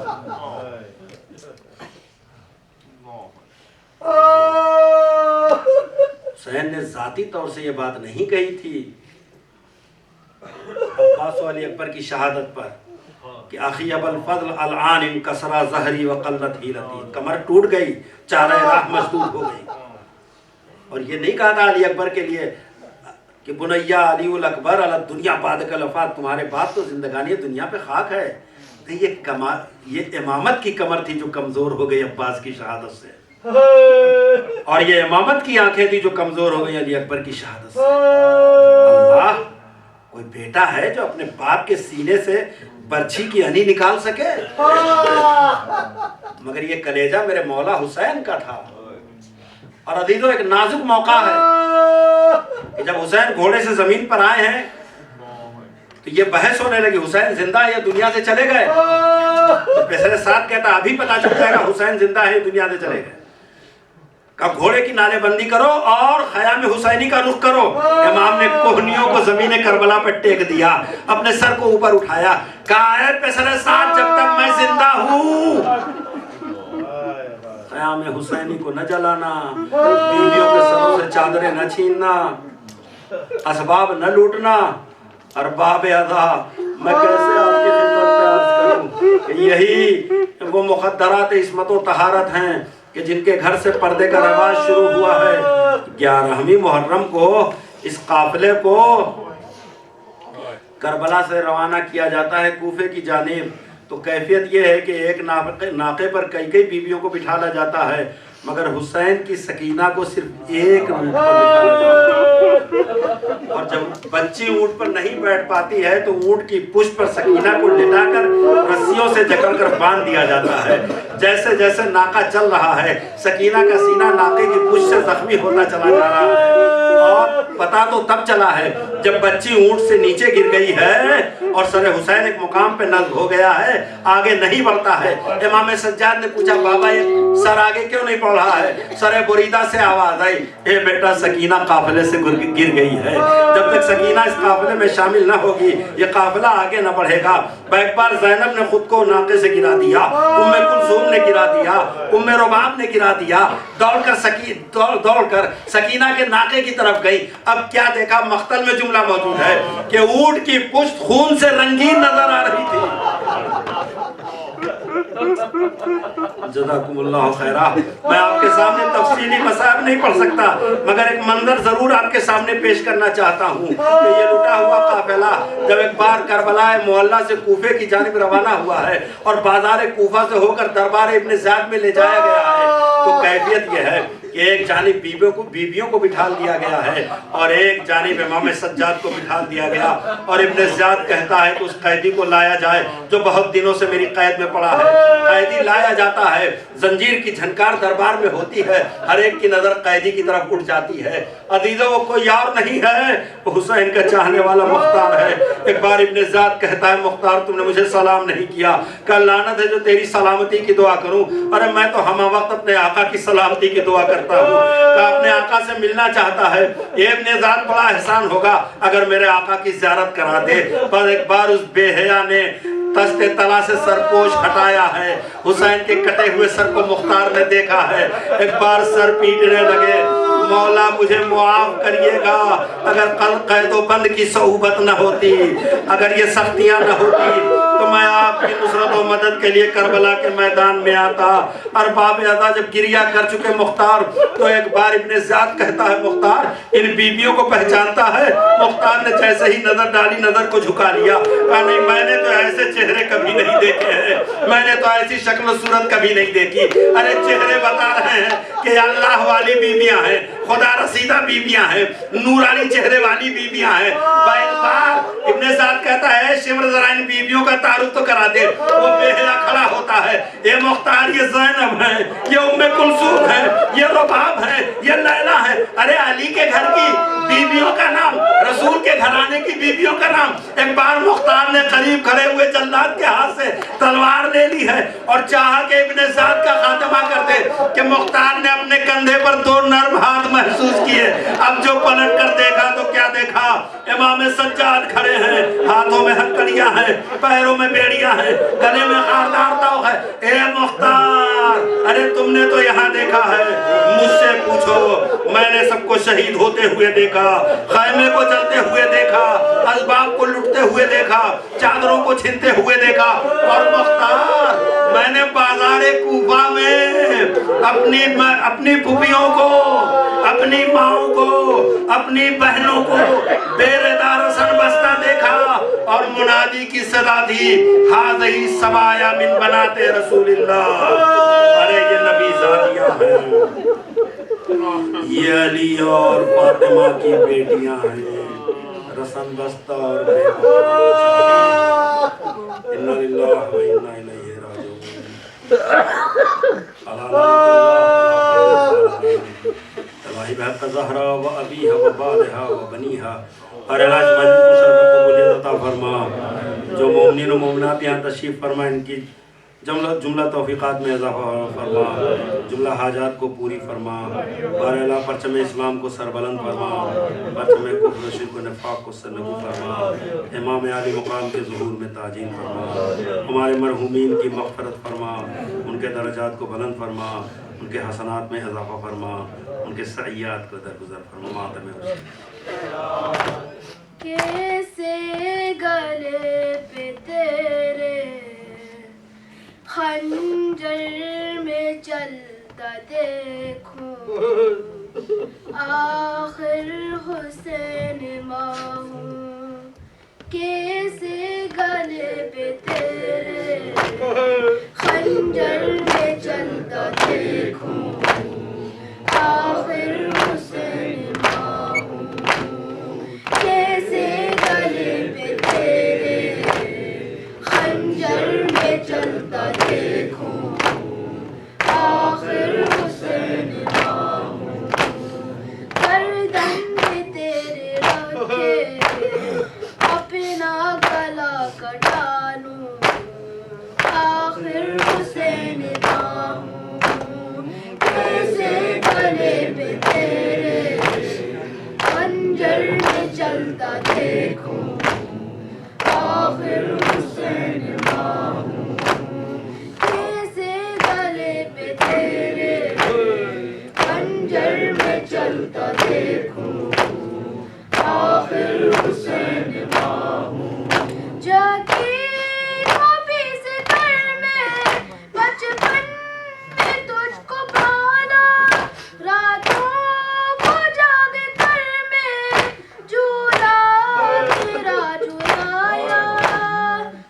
حسین نے ذاتی طور سے یہ بات نہیں کہی تھی عباس و علی اکبر کی شہادت پر کہ اخی ابو الفضل الان انکسرا ظہری وقلت حیلتی، کمر ٹوٹ گئی، چارہ راہ مسدود ہو گئی۔ اور یہ نہیں کہا تھا علی اکبر کے لیے کہ بنیا علی الاکبر علی الدنیا بعد الوفات، تمہارے باپ تو زندگانی دنیا پہ خاک ہے۔ یہ امامت کی کمر تھی جو کمزور ہو گئی عباس کی شہادت سے، اور یہ امامت کی آنکھیں تھی جو کمزور ہو گئی علی اکبر کی شہادت سے۔ اللہ، کوئی بیٹا ہے جو اپنے باپ کے سینے سے برچھی کی انی نکال سکے؟ مگر یہ کلیجہ میرے مولا حسین کا تھا۔ اور عزیزو ایک نازک موقع ہے کہ جب حسین گھوڑے سے زمین پر آئے ہیں تو یہ بحث ہونے لگی حسین زندہ ہے یا دنیا سے چلے گئے؟ تو پیسرے ساتھ کہتا ابھی پتا چل جائے گا حسین زندہ ہے یا دنیا سے چلے گئے۔ کہ گھوڑے کی نالے بندی کرو اور خیام حسینی کا رخ کرو۔ امام نے کوہنیوں کو زمین کربلا پر ٹیک دیا، اپنے سر کو اوپر اٹھایا، کہا اے پیسرے ساتھ جب تک میں زندہ ہوں خیام حسینی کو نہ جلانا، بیویوں کے سروں سے چادریں نہ چھیننا، اسباب نہ لوٹنا۔ ارباب ادا میں کیسے آپ کی خدمت پہ عرض کروں کہ یہی وہ مقدرات عصمت و طہارت ہیں کہ جن کے گھر سے پردے کا رواج شروع ہوا ہے۔ 11ویں محرم کو اس قافلے کو کربلا سے روانہ کیا جاتا ہے کوفے کی جانب، تو کیفیت یہ ہے کہ ایک ناقے پر کئی بیویوں کو بٹھالا جاتا ہے، مگر حسین کی سکینہ کو صرف ایک اونٹ پر بٹھالا جاتا ہے۔ اور جب بچی اونٹ پر نہیں بیٹھ پاتی ہے تو اونٹ کی پشت پر سکینہ کو لٹا کر رسیوں سے جکڑ کر باندھ دیا جاتا ہے۔ جیسے جیسے ناقہ چل رہا ہے سکینہ کا سینہ ناقے کی پشت سے زخمی ہوتا چلا جا رہا ہے، اور پتا تو تب چلا ہے جب بچی اونٹ سے نیچے گر گئی ہے اور سر حسین ایک مقام پہ نصب ہو گیا ہے، آگے نہیں بڑھتا ہے۔ امام سجاد نے پوچھا بابا یہ سر آگے کیوں نہیں بڑھ رہا ہے؟ سر بریدہ سے آواز آئی، اے بیٹا سکینہ قافلے سے گر گئی ہے، جب تک سکینہ اس قافلے میں شامل نہ ہوگی یہ قافلہ آگے نہ بڑھے گا۔ ایک بار زینب نے خود کو ناقے سے گرا دیا، ام کلثوم نے گرا دیا، ام رباب نے گرا دیا، دوڑ کر سکینہ کے ناقے کی طرف گئی۔ اب کیا دیکھا؟ مقتل میں جملہ موجود ہے کہ اونٹ کی پشت خون سے رنگین نظر آ رہی تھی۔ جزاکم اللہ خیرہ۔ میں آپ کے سامنے تفصیلی مصائب نہیں پڑھ سکتا، مگر ایک منظر ضرور آپ کے سامنے پیش کرنا چاہتا ہوں کہ یہ لٹا ہوا قافلہ جب ایک بار کربلا معلیٰ سے کوفے کی جانب روانہ ہوا ہے اور بازار کوفہ سے ہو کر دربار ابن زیاد میں لے جایا گیا ہے، تو کیفیت یہ ہے کہ ایک جانب بیویوں کو بٹھا دیا گیا ہے اور ایک جانب امام سجاد کو بٹھا دیا گیا، اور ابن زیاد کہتا ہے کہ اس قیدی کو لایا جائے جو بہت دنوں سے میری قید میں پڑا ہے۔ قیدی لایا جاتا ہے، زنجیر کی جھنکار دربار میں ہوتی ہے، ہر ایک کی نظر قیدی کی طرف اٹھ جاتی ہے۔ عزیزو وہ کوئی اور نہیں ہے، وہ حسین کا چاہنے والا مختار ہے۔ ایک بار ابن زیاد کہتا ہے مختار تم نے مجھے سلام نہیں کیا، کہ لعنت ہے جو تیری سلامتی کی دعا کروں، ارے میں تو ہمہ وقت اپنے آقا کی سلامتی کی دعا کرتا ہوں، کہ اپنے آقا سے ملنا چاہتا ہے، یہ ابن زیاد بڑا احسان ہوگا اگر میرے آقا کی زیارت کرا دے۔ پر ایک بار اس بے حیا نے تشت طلا سے سرپوش ہٹایا ہے، حسین کے کٹے ہوئے سر کو مختار نے دیکھا ہے، ایک بار سر پیٹنے لگے، مولا مجھے معاف کریے گا، اگر قید و بند کی صحبت نہ ہوتی، اگر یہ سختیاں نہ ہوتی تو میں آپ کی نصرت و مدد کے لیے کربلا کے میدان میں آتا۔ اور باب ادا جب گریہ کر چکے مختار تو ایک بار ابن زیاد کہتا ہے مختار ان بیویوں کو پہچانتا ہے؟ مختار نے جیسے ہی نظر ڈالی نظر کو جھکا لیا، کہا نہیں میں نے تو ایسے چہرے کبھی نہیں دیکھے ہیں، میں نے تو ایسی شکل و صورت کبھی نہیں دیکھی۔ ارے چہرے بتا رہے ہیں کہ اللہ والی بیویاں ہیں، خدا رسیدہ بیویاں ہیں، نورانی چہرے والی بیویاں ہیں۔ بار ابن زیاد کہتا ہے شمر ذرا ان بیویوں کا تعارف تو کرا دے، وہ بے حیا کھڑا ہوتا ہے، یہ مختار یہ زینب ہے، یہ ام کلثوم ہے، یہ رباب ہے، یہ لیلا ہے۔ ارے علی کے گھر کی بیویوں کا نام، رسول کے گھرانے کی بیویوں کا نام۔ ایک بار مختار نے قریب کھڑے ہوئے جلاد کے ہاتھ سے تلوار لے لی ہے اور چاہا کہ ابن زیاد کا خاتمہ کر دے، کہ مختار نے اپنے کندھے پر دو نرم ہاتھ محسوس کیے۔ اب جو پلٹ کر دیکھا تو کیا دیکھا؟ امام سجاد کھڑے ہیں، ہاتھوں میں ہتکڑیاں ہیں، پیروں میں بیڑیاں ہیں، گلے میں خاردار طوق ہے۔ اے مختار ارے تم نے تو یہاں دیکھا ہے، مجھ سے پوچھو، میں نے سب کو شہید ہوتے ہوئے دیکھا، خیمے کو جلتے ہوئے دیکھا، اسباب کو لٹتے ہوئے دیکھا، چادروں کو چھنتے ہوئے دیکھا، اور مختار میں نے بازار کوفہ میں اپنی پھوپھیوں کو، اپنی ماؤں کو، اپنی بہنوں کو بیر دارسن بستہ دیکھا اور منادی کی صدا دی ہاذہی سبایا من بنات رسول اللہ۔ ارے یہ نبی زادیاں ہیں، یہ علی اور فاطمہ کی بیٹیاں ہیں، رسن بستہ اور بے انا للہ و انا الیہ راجعون۔ الہی بحق زہرا و ابیہا و بالہا و بنیہا، اور الہی مجید مشرف کو قبولیت عطا فرما، جو مومنین و مومنات یہاں تشریف فرما ان کی جملہ توفیقات میں اضافہ فرما، جملہ حاجات کو پوری فرما، بار اللہ پرچم اسلام کو سربلند فرما، پرچم کفر و شرک و نفاق کو سرنگو فرما، امام عالی مقام کے ظہور میں تعجیل فرما، ہمارے مرحومین کی مغفرت فرما، ان کے درجات کو بلند فرما، ان کے حسنات میں اضافہ فرما، ان کے سعیات کو درگزر فرما۔ ماتم حسین کیسے گلے پہ تیرے خنجر میں چلتا دیکھوں، آخر حسین ماں ہوں، کیسے گلے پہ تیرے خنجر میں چلتا دیکھوں، آخر حسین ماں ہوں، کیسے گلے پہ تیرے خنجر میں چلتا دیکھوں، آخر حسین ماں ہوں، گردن پہ تیرے رکھے اپنا گلا کٹا لوں، آخر حسین ماں ہوں، کیسے گلے پہ تیرے خنجر میں چلتا دیکھوں، آخر حسین ماں ہوں، کیسے گلے پہ تیرے خنجر میں چلتا دیکھوں، آخر حسین ماں ہوں، جاتی کبھی سے گھر میں بچپن میں تجھ کو پالا، راتوں کو جاگ کر میں جھولا تیرا جھلایا،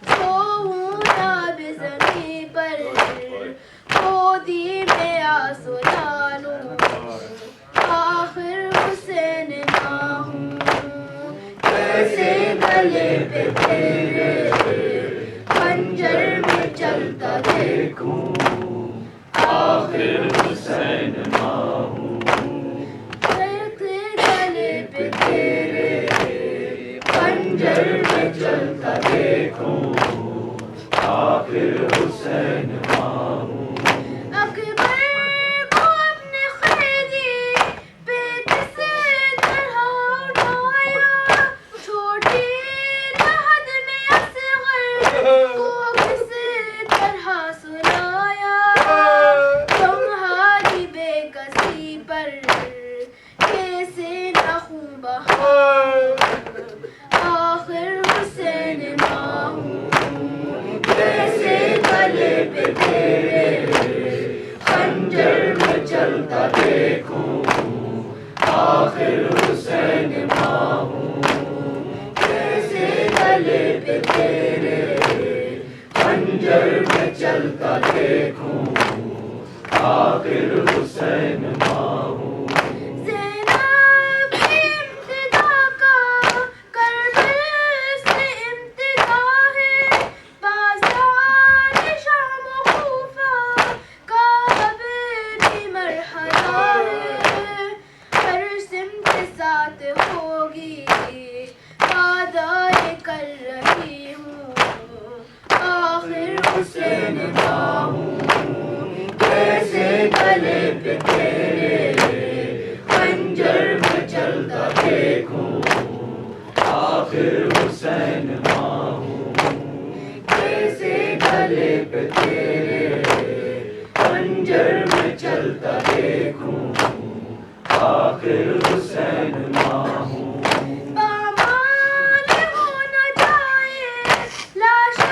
سوؤں نہ بھی زمین پر گودی میں آ سلا لوں، گلے پہ تیرے خنجر میں چلتا دیکھوں آخر حسین ماں ہوں تیرے گلے پہ تیرے خنجر میں چلتا دیکھوں آخر حسین ماں ہوں اکبر کو اپنے قیدی پہ کسی طرح اٹھایا چھوٹی لحد میں اصغر کو کسی طرح سلایا تمہاری بے کسی پر کیسے نہ خون بہا آخر حسین ماں ہوں کیسے گلے پہ تیرے خنجر میں چلتا دیکھوں آخر حسین ماں ہوں کیسے گلے پہ تیرے خنجر میں چلتا دیکھوں آخر حسین ماں ہوں زینب کی ابتدا کا کربلا سے ابتدا ہے بازار شام و کوفہ کا اب بھی مرحلہ ہے ہر سمت ساتھ ہوگی وعدہ کر رہی ہوں آخر حسین ماں ہوں کیسے گلے پہ تیرے خنجر میں چلتا دیکھوں آخر حسین ماں ہوں کیسے گلے پہ تیرے خنجر میں چلتا دیکھوں آخر حسین ماں ہوں پامال ہونا چاہیے لاشا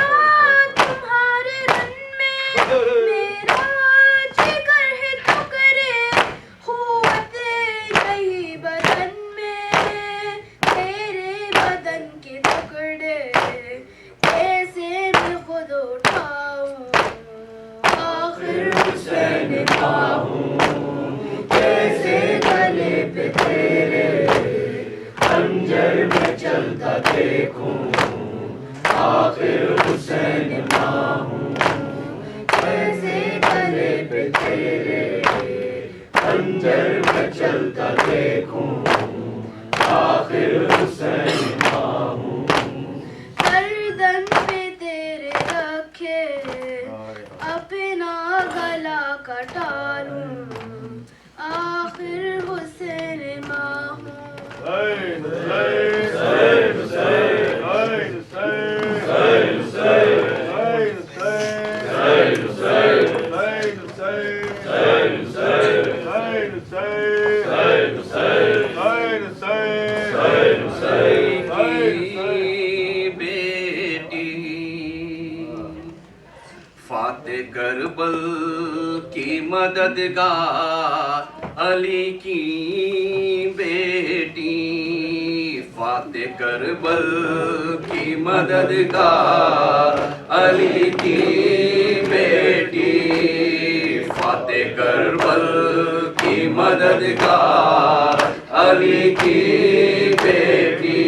تمہارے رن میں میرا جگر ہے ٹکڑے قوت نہیں بدن میں تیرے بدن کے ٹکڑے کیسے میں خود اٹھاؤں آخر حسین ماں ہوں کیسے گلے پہ تیرے خنجر میں چلتا دیکھوں آخر حسین ماں ہوں کیسے گلے پہ تیرے خنجر میں چلتا دیکھوں آخر حسین ماں ہوں گردن پہ تیرے رکھے اپنا گلا کٹا لوں آخر حسین ماں ہوں فاتح کربل کی مددگار علی کی بیٹی فاتح کربل کی مددگار علی کی بیٹی فاتح کربل کی مددگار علی کی بیٹی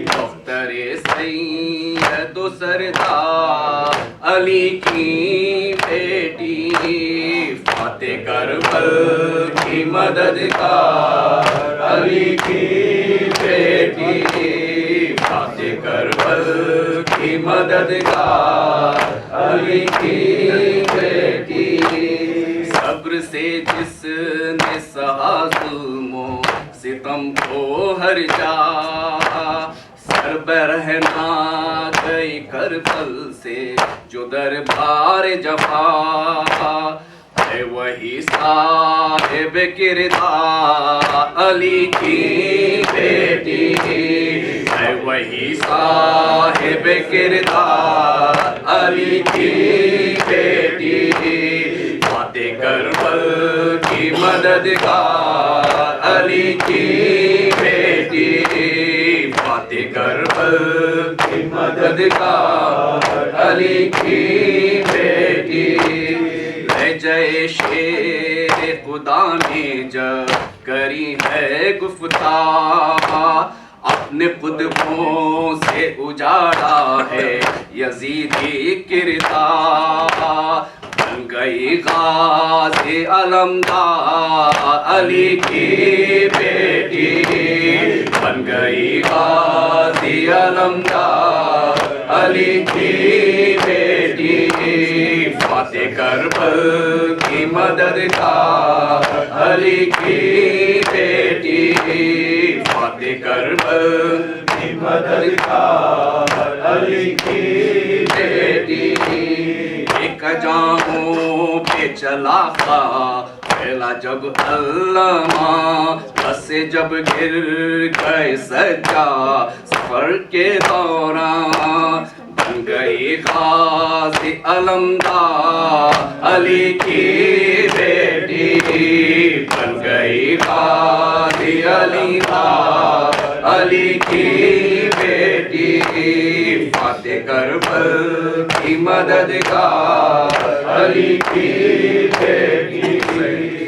دختر سید و سردار علی کی بیٹی فاتح کربل کی مددگار علی کی بیٹی فاتح کربل کی مددگار علی کی بیٹی صبر سے جس نے سہا ظلم و ستم کو ہر جا سر برہنا گئی کربل سے جو دربار جفا ہے وہی صاحب کردار علی کی بیٹی ہے وہی صاحب کردار علی کی بیٹی فاتح کربل کی مددگار علی کی بیٹی فاتح کربل کی مددگار علی کی بیٹی لہجہ شیر خدا نے جب کری ہے گفتار نے قطبوں سے اجاڑا ہے یزیدی کردار بن گئی غازی علمدار علی کی بیٹی بن گئی غازی علمدار علی کی بیٹی فاتح کربل کی مددگار علی کی بیٹی فاتح کربل کی مددگار علی کی بیٹی ایک جاموں پہ چلا پھیلا جب علامہ بس جب گر گئے سجا سفر کے دوران بن گئی غازی علمدار علی کی بیٹی بن گئی غازی علمدار علی کی بیٹی فاتح کربل کی مددگار علی کی بیٹی